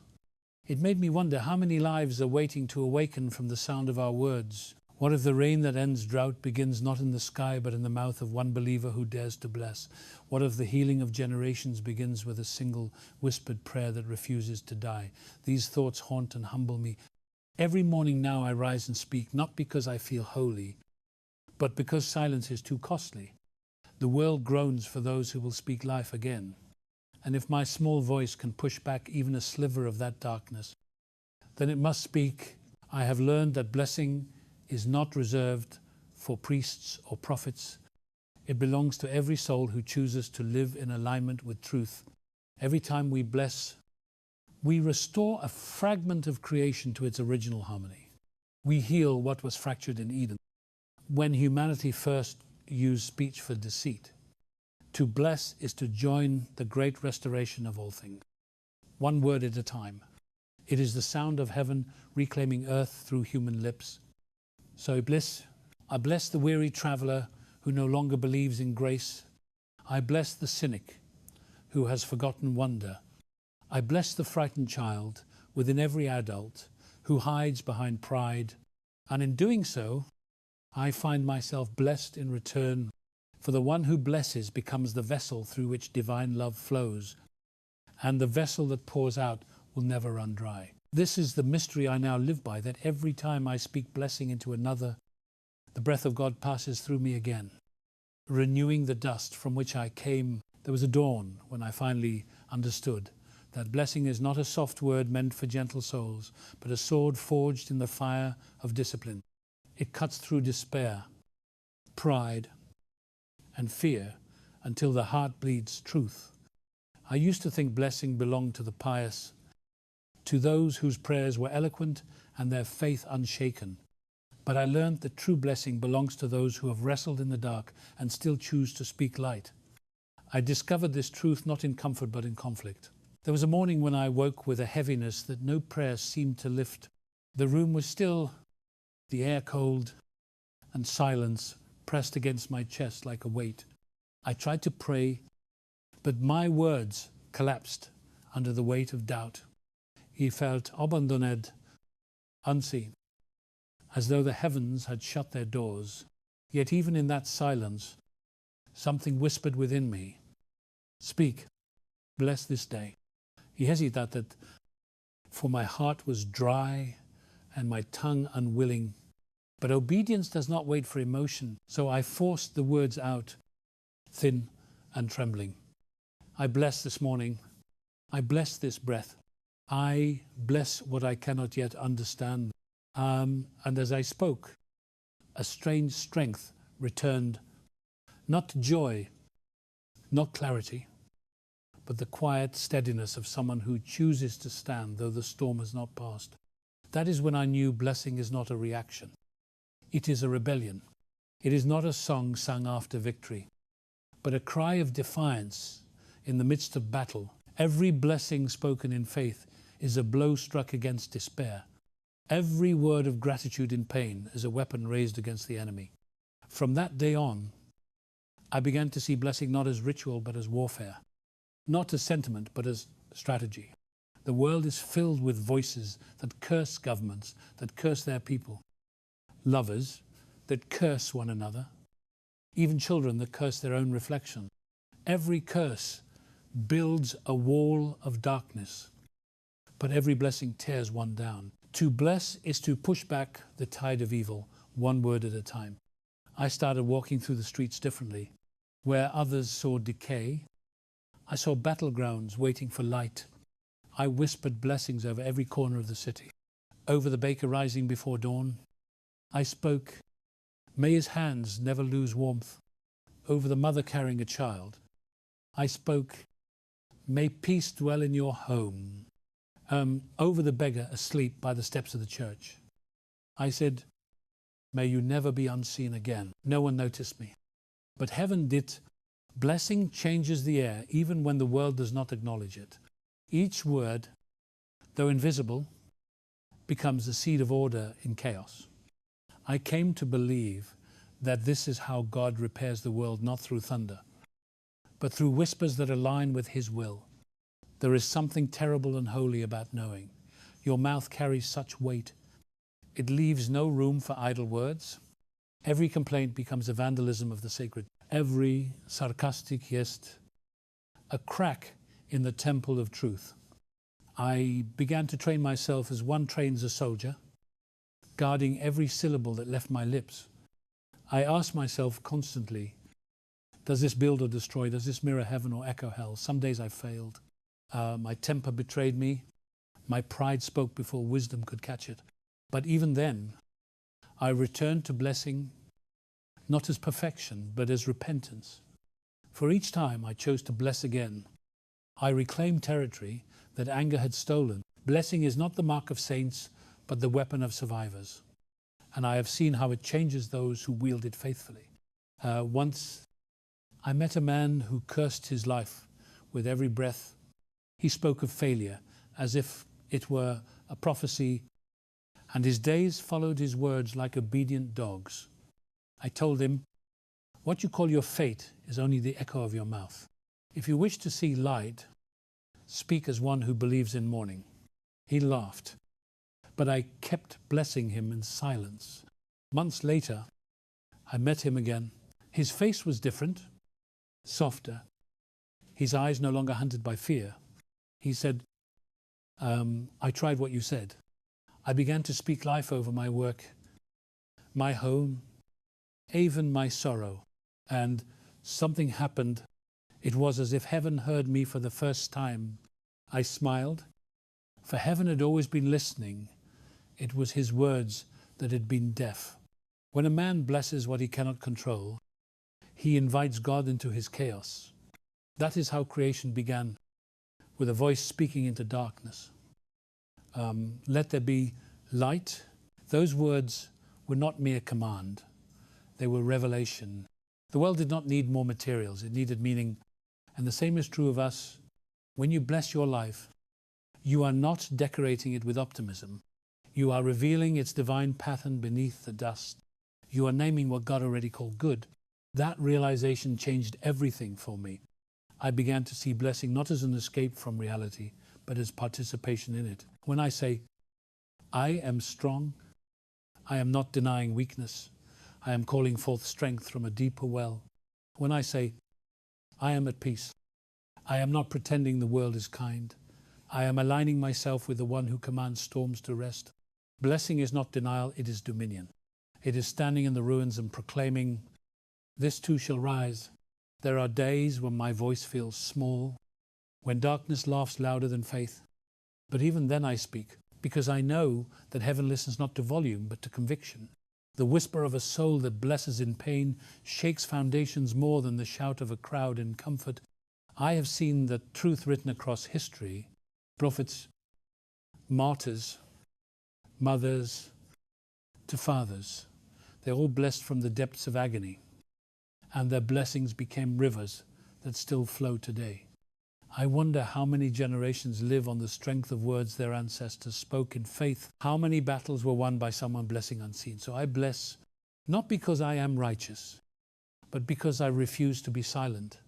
It made me wonder how many lives are waiting to awaken from the sound of our words. What if the rain that ends drought begins not in the sky but in the mouth of one believer who dares to bless? What if the healing of generations begins with a single whispered prayer that refuses to die? These thoughts haunt and humble me. Every morning now I rise and speak, not because I feel holy, but because silence is too costly. The world groans for those who will speak life again. And if my small voice can push back even a sliver of that darkness, then it must speak. I have learned that blessing is not reserved for priests or prophets. It belongs to every soul who chooses to live in alignment with truth. Every time we bless, we restore a fragment of creation to its original harmony. We heal what was fractured in Eden. When humanity first used speech for deceit, to bless is to join the great restoration of all things, one word at a time. It is the sound of heaven reclaiming earth through human lips. So I bless the weary traveler who no longer believes in grace. I bless the cynic who has forgotten wonder. I bless the frightened child within every adult who hides behind pride. And in doing so, I find myself blessed in return, for the one who blesses becomes the vessel through which divine love flows, and the vessel that pours out will never run dry. This is the mystery I now live by, that every time I speak blessing into another, the breath of God passes through me again, renewing the dust from which I came. There was a dawn when I finally understood that blessing is not a soft word meant for gentle souls, but a sword forged in the fire of discipline. It cuts through despair, pride, and fear until the heart bleeds truth. I used to think blessing belonged to the pious, to those whose prayers were eloquent and their faith unshaken. But I learned that true blessing belongs to those who have wrestled in the dark and still choose to speak light. I discovered this truth not in comfort but in conflict. There was a morning when I woke with a heaviness that no prayer seemed to lift. The room was still, the air cold, and silence pressed against my chest like a weight. I tried to pray, but my words collapsed under the weight of doubt. He felt abandoned, unseen, as though the heavens had shut their doors. Yet even in that silence, something whispered within me, "Speak, bless this day." He hesitated, for my heart was dry and my tongue unwilling. But obedience does not wait for emotion, so I forced the words out, thin and trembling. I bless this morning. I bless this breath. I bless what I cannot yet understand. And as I spoke, a strange strength returned, not joy, not clarity, but the quiet steadiness of someone who chooses to stand though the storm has not passed. That is when I knew blessing is not a reaction. It is a rebellion. It is not a song sung after victory, but a cry of defiance in the midst of battle. Every blessing spoken in faith is a blow struck against despair. Every word of gratitude in pain is a weapon raised against the enemy. From that day on, I began to see blessing not as ritual but as warfare, not as sentiment but as strategy. The world is filled with voices that curse governments, that curse their people, lovers that curse one another, even children that curse their own reflection. Every curse builds a wall of darkness, but every blessing tears one down. To bless is to push back the tide of evil, one word at a time. I started walking through the streets differently. Where others saw decay, I saw battlegrounds waiting for light. I whispered blessings over every corner of the city. Over the baker rising before dawn, I spoke, may his hands never lose warmth. Over the mother carrying a child, I spoke, may peace dwell in your home. Over the beggar asleep by the steps of the church, I said, may you never be unseen again. No one noticed me. But heaven did. Blessing changes the air, even when the world does not acknowledge it. Each word, though invisible, becomes the seed of order in chaos. I came to believe that this is how God repairs the world, not through thunder, but through whispers that align with His will. There is something terrible and holy about knowing. Your mouth carries such weight. It leaves no room for idle words. Every complaint becomes a vandalism of the sacred. Every sarcastic jest, a crack in the temple of truth. I began to train myself as one trains a soldier, guarding every syllable that left my lips. I asked myself constantly, does this build or destroy? Does this mirror heaven or echo hell? Some days I failed. My temper betrayed me. My pride spoke before wisdom could catch it. But even then, I returned to blessing, not as perfection, but as repentance. For each time I chose to bless again, I reclaimed territory that anger had stolen. Blessing is not the mark of saints, but the weapon of survivors. And I have seen how it changes those who wield it faithfully. Once I met a man who cursed his life with every breath. He spoke of failure as if it were a prophecy, and his days followed his words like obedient dogs. I told him, what you call your fate is only the echo of your mouth. If you wish to see light, speak as one who believes in morning. He laughed, but I kept blessing him in silence. Months later, I met him again. His face was different, softer. His eyes no longer hunted by fear. He said, I tried what you said. I began to speak life over my work, my home, even my sorrow. And something happened. It was as if heaven heard me for the first time. I smiled, for heaven had always been listening. It was His words that had been deaf. When a man blesses what he cannot control, he invites God into his chaos. That is how creation began, with a voice speaking into darkness. Let there be light. Those words were not mere command. They were revelation. The world did not need more materials. It needed meaning. And the same is true of us. When you bless your life, you are not decorating it with optimism. You are revealing its divine pattern beneath the dust. You are naming what God already called good. That realization changed everything for me. I began to see blessing not as an escape from reality, but as participation in it. When I say, I am strong, I am not denying weakness. I am calling forth strength from a deeper well. When I say, I am at peace, I am not pretending the world is kind. I am aligning myself with the one who commands storms to rest. Blessing is not denial, it is dominion. It is standing in the ruins and proclaiming, this too shall rise. There are days when my voice feels small, when darkness laughs louder than faith. But even then I speak, because I know that heaven listens not to volume, but to conviction. The whisper of a soul that blesses in pain shakes foundations more than the shout of a crowd in comfort. I have seen the truth written across history. Prophets, martyrs, mothers to fathers. They're all blessed from the depths of agony. And their blessings became rivers that still flow today. I wonder how many generations live on the strength of words their ancestors spoke in faith. How many battles were won by someone blessing unseen. So I bless, not because I am righteous, but because I refuse to be silent.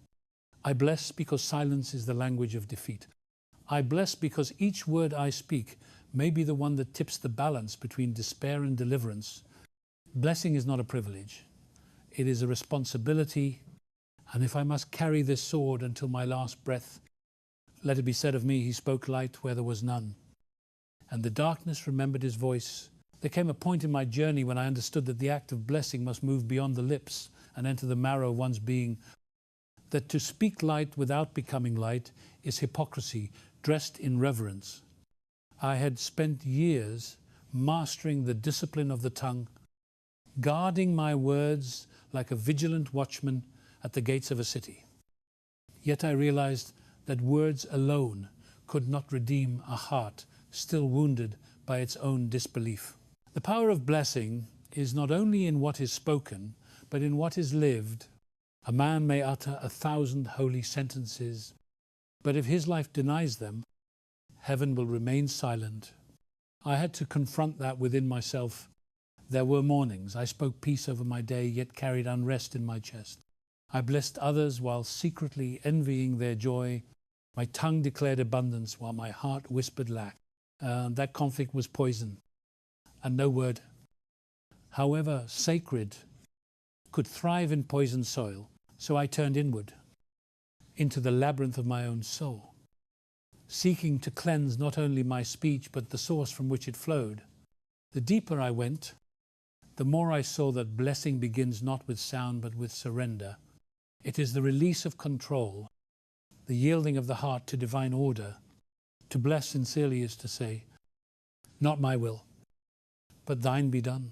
I bless because silence is the language of defeat. I bless because each word I speak may be the one that tips the balance between despair and deliverance. Blessing is not a privilege. It is a responsibility. And if I must carry this sword until my last breath, let it be said of me, he spoke light where there was none. and the darkness remembered his voice. There came a point in my journey when I understood that the act of blessing must move beyond the lips and enter the marrow of one's being, that to speak light without becoming light is hypocrisy dressed in reverence. I had spent years mastering the discipline of the tongue, guarding my words like a vigilant watchman at the gates of a city. Yet I realized that words alone could not redeem a heart still wounded by its own disbelief. The power of blessing is not only in what is spoken, but in what is lived. A man may utter 1,000 holy sentences, but if his life denies them, heaven will remain silent. I had to confront that within myself. There were mornings I spoke peace over my day, yet carried unrest in my chest. I blessed others while secretly envying their joy. My tongue declared abundance while my heart whispered lack. That conflict was poison, and no word, however sacred, could thrive in poisoned soil. So I turned inward, into the labyrinth of my own soul, seeking to cleanse not only my speech, but the source from which it flowed. The deeper I went, the more I saw that blessing begins not with sound, but with surrender. It is the release of control, the yielding of the heart to divine order. To bless sincerely is to say, not my will, but thine be done.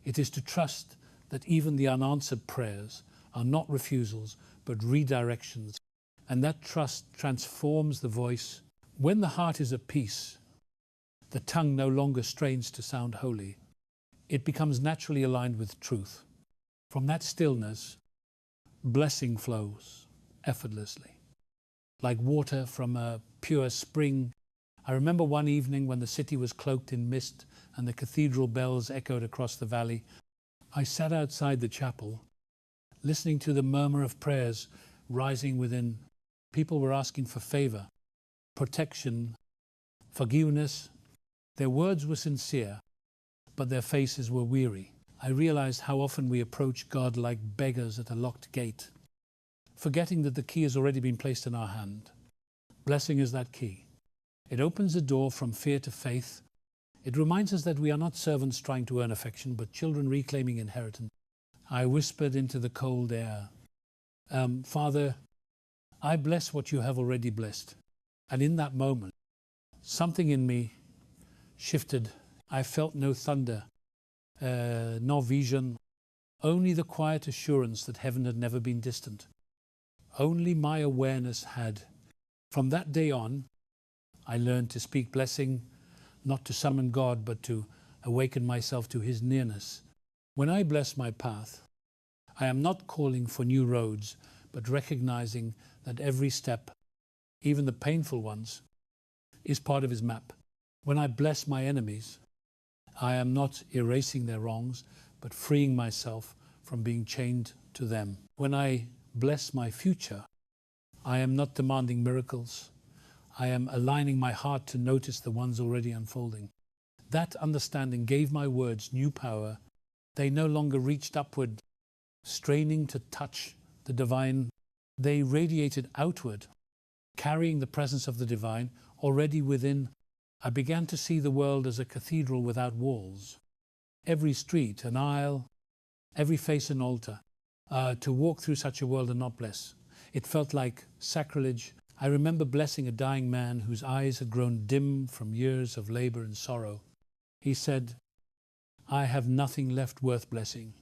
It is to trust that even the unanswered prayers are not refusals, but redirections. And that trust transforms the voice. When the heart is at peace, the tongue no longer strains to sound holy. It becomes naturally aligned with truth. From that stillness, blessing flows effortlessly, like water from a pure spring. I remember one evening when the city was cloaked in mist and the cathedral bells echoed across the valley. I sat outside the chapel, listening to the murmur of prayers rising within. People were asking for favor, protection, forgiveness. Their words were sincere, but their faces were weary. I realized how often we approach God like beggars at a locked gate, forgetting that the key has already been placed in our hand. Blessing is that key. It opens the door from fear to faith. It reminds us that we are not servants trying to earn affection, but children reclaiming inheritance. I whispered into the cold air, Father, I bless what you have already blessed. And in that moment, something in me shifted. I felt no thunder, no vision, only the quiet assurance that heaven had never been distant. Only my awareness had. From that day on, I learned to speak blessing, not to summon God, but to awaken myself to his nearness. When I bless my path, I am not calling for new roads, but recognizing that every step, even the painful ones, is part of his map. When I bless my enemies, I am not erasing their wrongs, but freeing myself from being chained to them. When I bless my future, I am not demanding miracles. I am aligning my heart to notice the ones already unfolding. That understanding gave my words new power. They no longer reached upward, straining to touch the divine. They radiated outward, carrying the presence of the divine already within. I began to see the world as a cathedral without walls. Every street an aisle, every face an altar. To walk through such a world and not bless, it felt like sacrilege. I remember blessing a dying man whose eyes had grown dim from years of labor and sorrow. He said, I have nothing left worth blessing.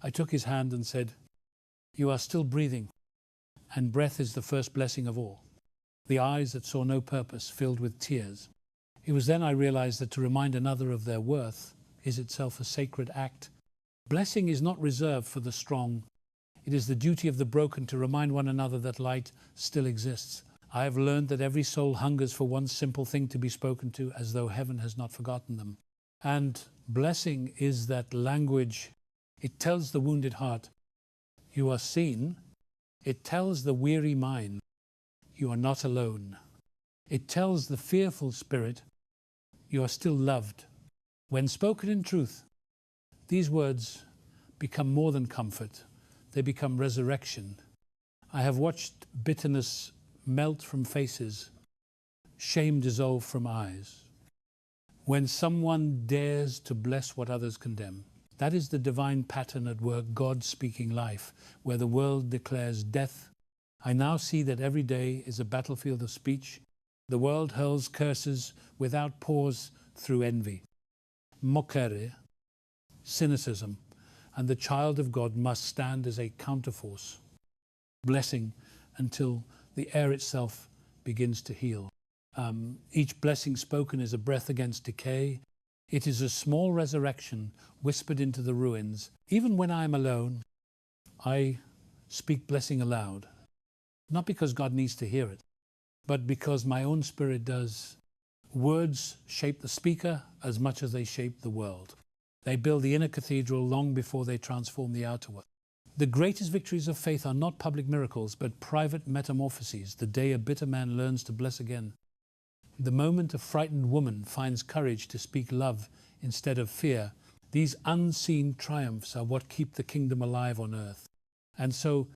I took his hand and said, you are still breathing, and breath is the first blessing of all. The eyes that saw no purpose filled with tears. It was then I realized that to remind another of their worth is itself a sacred act. Blessing is not reserved for the strong. It is the duty of the broken to remind one another that light still exists. I have learned that every soul hungers for one simple thing to be spoken to, as though heaven has not forgotten them. And blessing is that language. It tells the wounded heart, you are seen. It tells the weary mind, you are not alone. It tells the fearful spirit, you are still loved. When spoken in truth, these words become more than comfort. They become resurrection. I have watched bitterness melt from faces, shame dissolve from eyes. when someone dares to bless what others condemn. That is the divine pattern at work, God speaking life, where the world declares death. I now see that every day is a battlefield of speech. The world hurls curses without pause through envy, mockery, cynicism, and the child of God must stand as a counterforce, blessing until the air itself begins to heal. Each blessing spoken is a breath against decay. It is a small resurrection whispered into the ruins. Even when I am alone, I speak blessing aloud, not because God needs to hear it, but because my own spirit does. Words shape the speaker as much as they shape the world. They build the inner cathedral long before they transform the outer one. The greatest victories of faith are not public miracles, but private metamorphoses, the day a bitter man learns to bless again. The moment a frightened woman finds courage to speak love instead of fear. These unseen triumphs are what keep the kingdom alive on earth. And so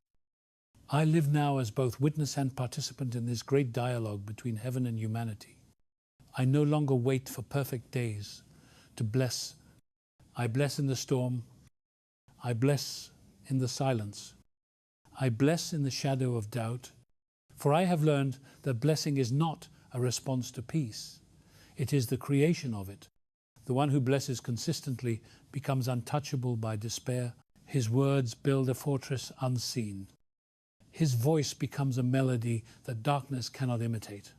I live now as both witness and participant in this great dialogue between heaven and humanity. I no longer wait for perfect days to bless. I bless in the storm. I bless in the silence. I bless in the shadow of doubt. For I have learned that blessing is not a response to peace. It is the creation of it. The one who blesses consistently becomes untouchable by despair. His words build a fortress unseen. His voice becomes a melody that darkness cannot imitate.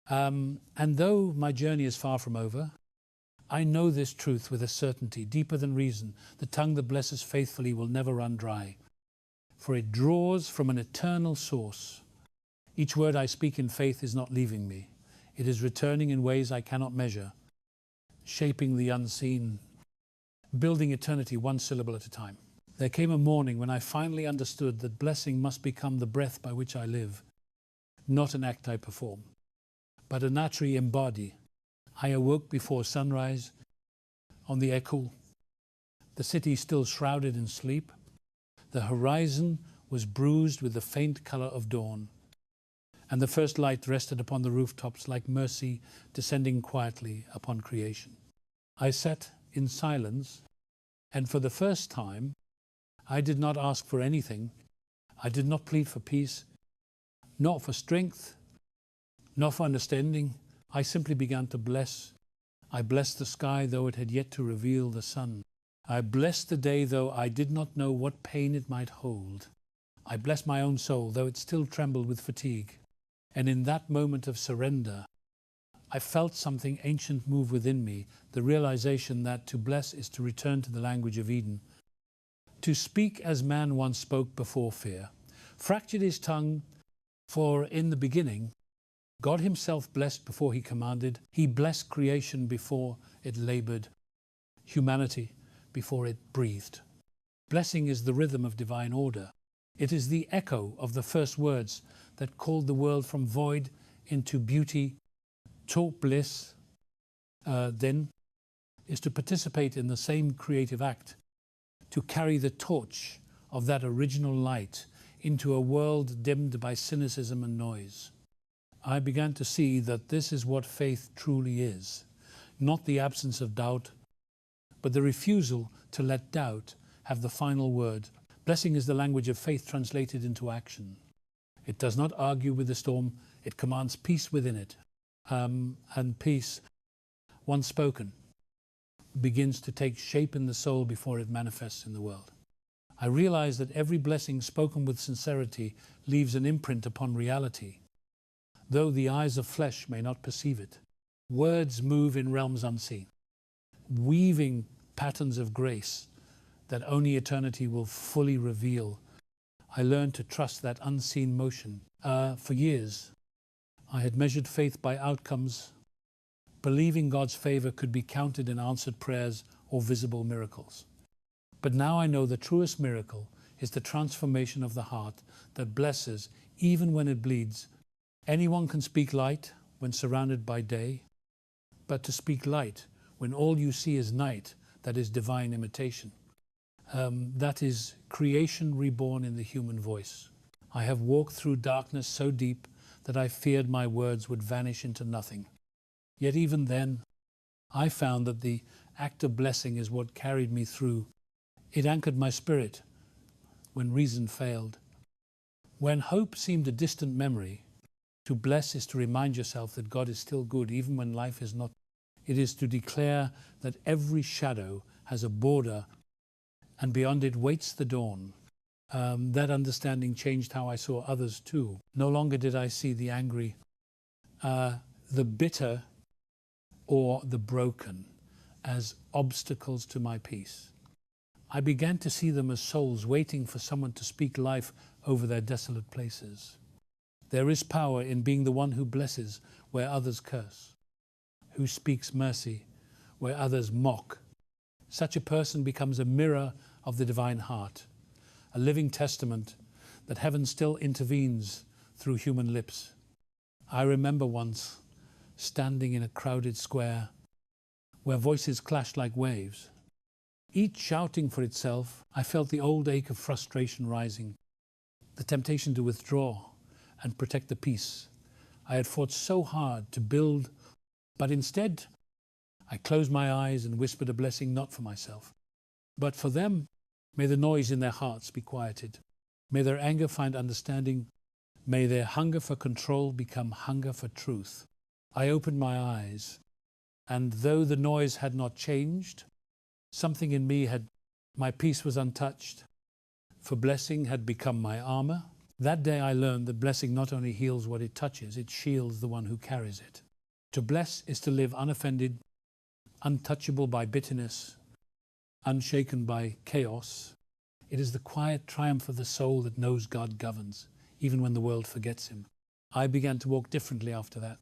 And though my journey is far from over, I know this truth with a certainty deeper than reason. The tongue that blesses faithfully will never run dry, for it draws from an eternal source. Each word I speak in faith is not leaving me. It is returning in ways I cannot measure, shaping the unseen, building eternity one syllable at a time. There came a morning when I finally understood that blessing must become the breath by which I live, not an act I perform, but a naturally embody. I awoke before sunrise on the Ekul. The city still shrouded in sleep. The horizon was bruised with the faint color of dawn, and the first light rested upon the rooftops like mercy descending quietly upon creation. I sat in silence, and for the first time, I did not ask for anything. I did not plead for peace, not for strength, not for understanding. I simply began to bless. I blessed the sky, though it had yet to reveal the sun. I blessed the day, though I did not know what pain it might hold. I blessed my own soul, though it still trembled with fatigue. And in that moment of surrender, I felt something ancient move within me, the realization that to bless is to return to the language of Eden, to speak as man once spoke before fear. Fractured his tongue, for in the beginning, God himself blessed before he commanded. He blessed creation before it labored, humanity before it breathed. Blessing is the rhythm of divine order. It is the echo of the first words that called the world from void into beauty. Taught bliss, then, is to participate in the same creative act, to carry the torch of that original light into a world dimmed by cynicism and noise. I began to see that this is what faith truly is, not the absence of doubt, but the refusal to let doubt have the final word. Blessing is the language of faith translated into action. It does not argue with the storm, it commands peace within it. And peace, once spoken, begins to take shape in the soul before it manifests in the world. I realize that every blessing spoken with sincerity leaves an imprint upon reality, though the eyes of flesh may not perceive it. Words move in realms unseen, weaving patterns of grace that only eternity will fully reveal. I learned to trust that unseen motion. For years, I had measured faith by outcomes, believing God's favor could be counted in answered prayers or visible miracles. But now I know the truest miracle is the transformation of the heart that blesses even when it bleeds. Anyone can speak light when surrounded by day, but to speak light when all you see is night, that is divine imitation. That is creation reborn in the human voice. I have walked through darkness so deep that I feared my words would vanish into nothing. Yet even then, I found that the act of blessing is what carried me through. It anchored my spirit when reason failed. When hope seemed a distant memory, to bless is to remind yourself that God is still good even when life is not. It is to declare that every shadow has a border and beyond it waits the dawn. That understanding changed how I saw others too. No longer did I see the angry, the bitter, or the broken as obstacles to my peace. I began to see them as souls waiting for someone to speak life over their desolate places. There is power in being the one who blesses where others curse, who speaks mercy where others mock. Such a person becomes a mirror of the divine heart, a living testament that heaven still intervenes through human lips. I remember once standing in a crowded square where voices clashed like waves, each shouting for itself. I felt the old ache of frustration rising, the temptation to withdraw and protect the peace I had fought so hard to build, but instead I closed my eyes and whispered a blessing not for myself, but for them. May the noise in their hearts be quieted. May their anger find understanding. May their hunger for control become hunger for truth. I opened my eyes, and though the noise had not changed, something in me had, my peace was untouched, for blessing had become my armor. That day I learned that blessing not only heals what it touches, it shields the one who carries it. To bless is to live unoffended, untouchable by bitterness, unshaken by chaos. It is the quiet triumph of the soul that knows God governs, even when the world forgets him. I began to walk differently after that.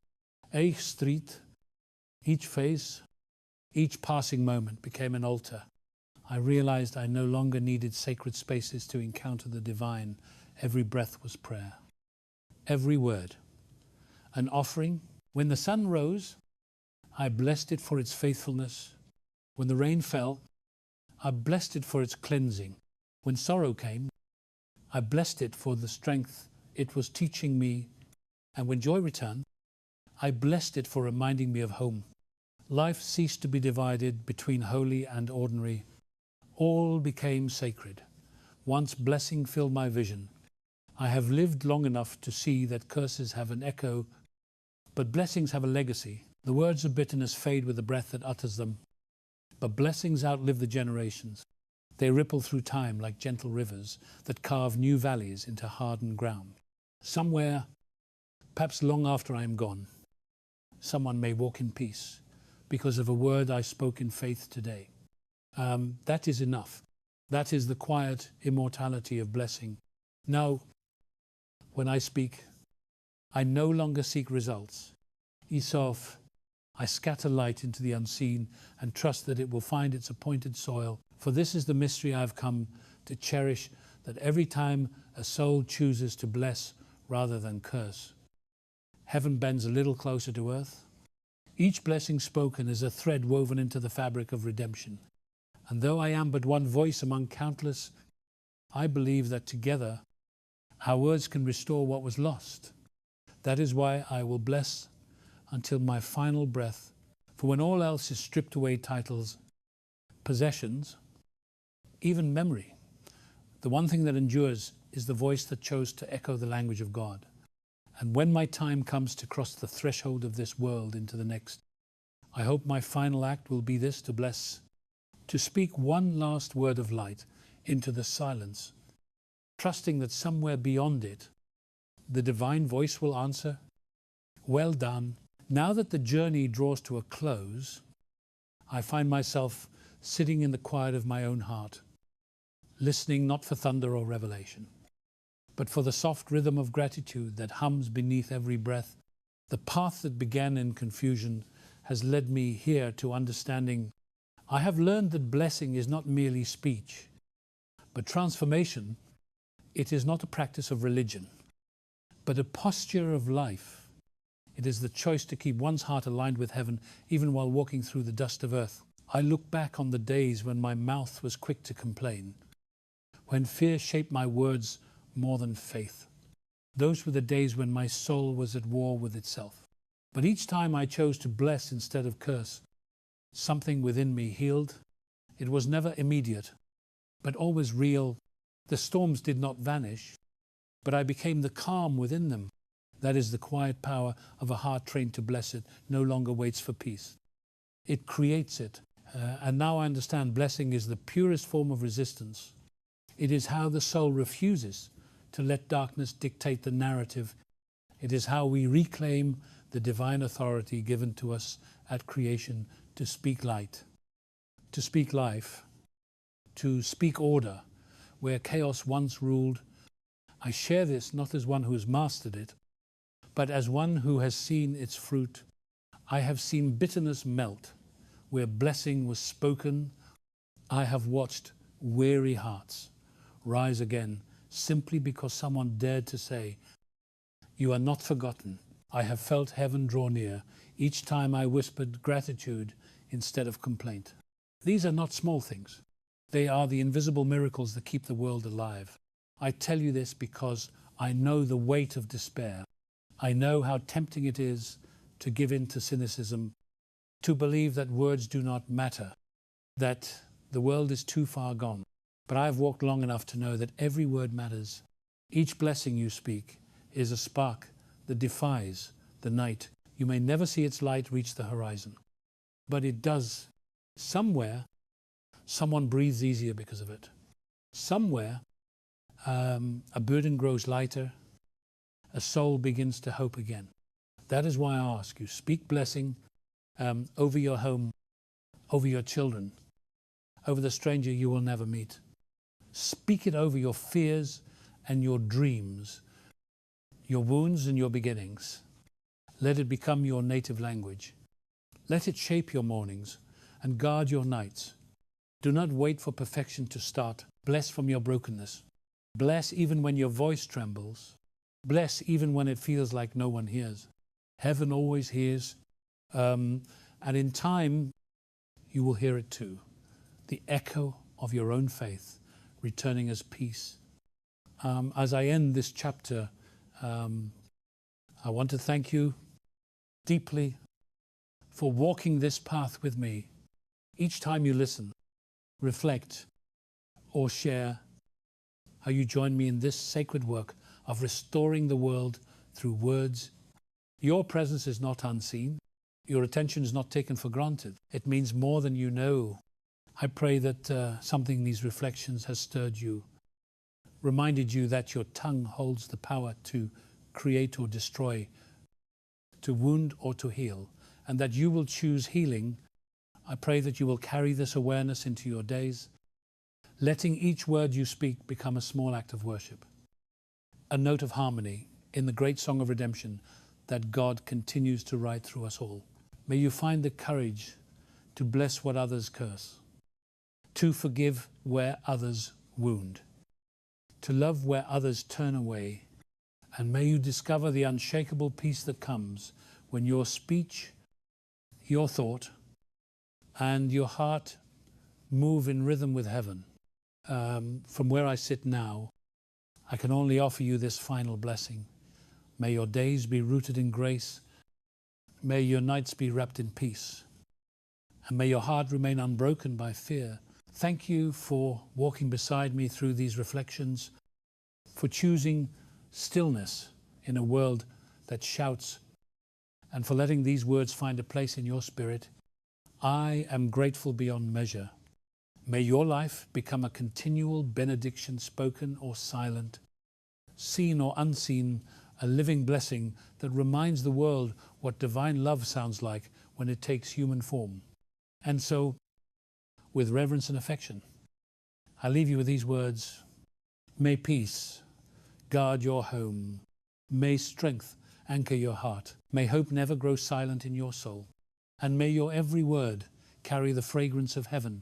Each street, each face, each passing moment became an altar. I realized I no longer needed sacred spaces to encounter the divine. Every breath was prayer. Every word an offering. When the sun rose, I blessed it for its faithfulness. When the rain fell, I blessed it for its cleansing. When sorrow came, I blessed it for the strength it was teaching me. And when joy returned, I blessed it for reminding me of home. Life ceased to be divided between holy and ordinary. All became sacred. Once blessing filled my vision. I have lived long enough to see that curses have an echo, but blessings have a legacy. The words of bitterness fade with the breath that utters them, but blessings outlive the generations. They ripple through time like gentle rivers that carve new valleys into hardened ground. Somewhere, perhaps long after I am gone, someone may walk in peace because of a word I spoke in faith today. That is enough. That is the quiet immortality of blessing. Now, when I speak, I no longer seek results. Isof, I scatter light into the unseen and trust that it will find its appointed soil. For this is the mystery I have come to cherish, that every time a soul chooses to bless rather than curse, heaven bends a little closer to earth. Each blessing spoken is a thread woven into the fabric of redemption. And though I am but one voice among countless, I believe that together our words can restore what was lost. That is why I will bless until my final breath. For when all else is stripped away, titles, possessions, even memory, the one thing that endures is the voice that chose to echo the language of God. And when my time comes to cross the threshold of this world into the next, I hope my final act will be this: to bless, to speak one last word of light into the silence, trusting that somewhere beyond it, the divine voice will answer, "Well done." Now that the journey draws to a close, I find myself sitting in the quiet of my own heart, listening not for thunder or revelation, but for the soft rhythm of gratitude that hums beneath every breath. The path that began in confusion has led me here to understanding. I have learned that blessing is not merely speech, but transformation. It is not a practice of religion, but a posture of life. It is the choice to keep one's heart aligned with heaven, even while walking through the dust of earth. I look back on the days when my mouth was quick to complain, when fear shaped my words more than faith. Those were the days when my soul was at war with itself. But each time I chose to bless instead of curse, something within me healed. It was never immediate, but always real. The storms did not vanish, but I became the calm within them. That is the quiet power of a heart trained to bless it, no longer waits for peace. It creates it. And now I understand blessing is the purest form of resistance. It is how the soul refuses to let darkness dictate the narrative. It is how we reclaim the divine authority given to us at creation to speak light, to speak life, to speak order where chaos once ruled. I share this not as one who has mastered it, but as one who has seen its fruit. I have seen bitterness melt where blessing was spoken. I have watched weary hearts rise again simply because someone dared to say, "You are not forgotten." I have felt heaven draw near each time I whispered gratitude instead of complaint. These are not small things. They are the invisible miracles that keep the world alive. I tell you this because I know the weight of despair. I know how tempting it is to give in to cynicism, to believe that words do not matter, that the world is too far gone. But I have walked long enough to know that every word matters. Each blessing you speak is a spark that defies the night. You may never see its light reach the horizon, but it does. Somewhere, someone breathes easier because of it. Somewhere, a burden grows lighter. A soul begins to hope again. That is why I ask you, speak blessing over your home, over your children, over the stranger you will never meet. Speak it over your fears and your dreams, your wounds and your beginnings. Let it become your native language. Let it shape your mornings and guard your nights. Do not wait for perfection to start. Bless from your brokenness. Bless even when your voice trembles. Bless even when it feels like no one hears. Heaven always hears, and in time you will hear it too. The echo of your own faith returning as peace. As I end this chapter, I want to thank you deeply for walking this path with me. Each time you listen, reflect, or share, how you join me in this sacred work of restoring the world through words. Your presence is not unseen. Your attention is not taken for granted. It means more than you know. I pray that something in these reflections has stirred you, reminded you that your tongue holds the power to create or destroy, to wound or to heal, and that you will choose healing. I pray that you will carry this awareness into your days, letting each word you speak become a small act of worship, a note of harmony in the great song of redemption that God continues to write through us all. May you find the courage to bless what others curse, to forgive where others wound, to love where others turn away, and may you discover the unshakable peace that comes when your speech, your thought, and your heart move in rhythm with heaven. From where I sit now, I can only offer you this final blessing. May your days be rooted in grace. May your nights be wrapped in peace. And may your heart remain unbroken by fear. Thank you for walking beside me through these reflections, for choosing stillness in a world that shouts, and for letting these words find a place in your spirit. I am grateful beyond measure. May your life become a continual benediction, spoken or silent, seen or unseen, a living blessing that reminds the world what divine love sounds like when it takes human form. And so, with reverence and affection, I leave you with these words. May peace guard your home. May strength anchor your heart. May hope never grow silent in your soul. And may your every word carry the fragrance of heaven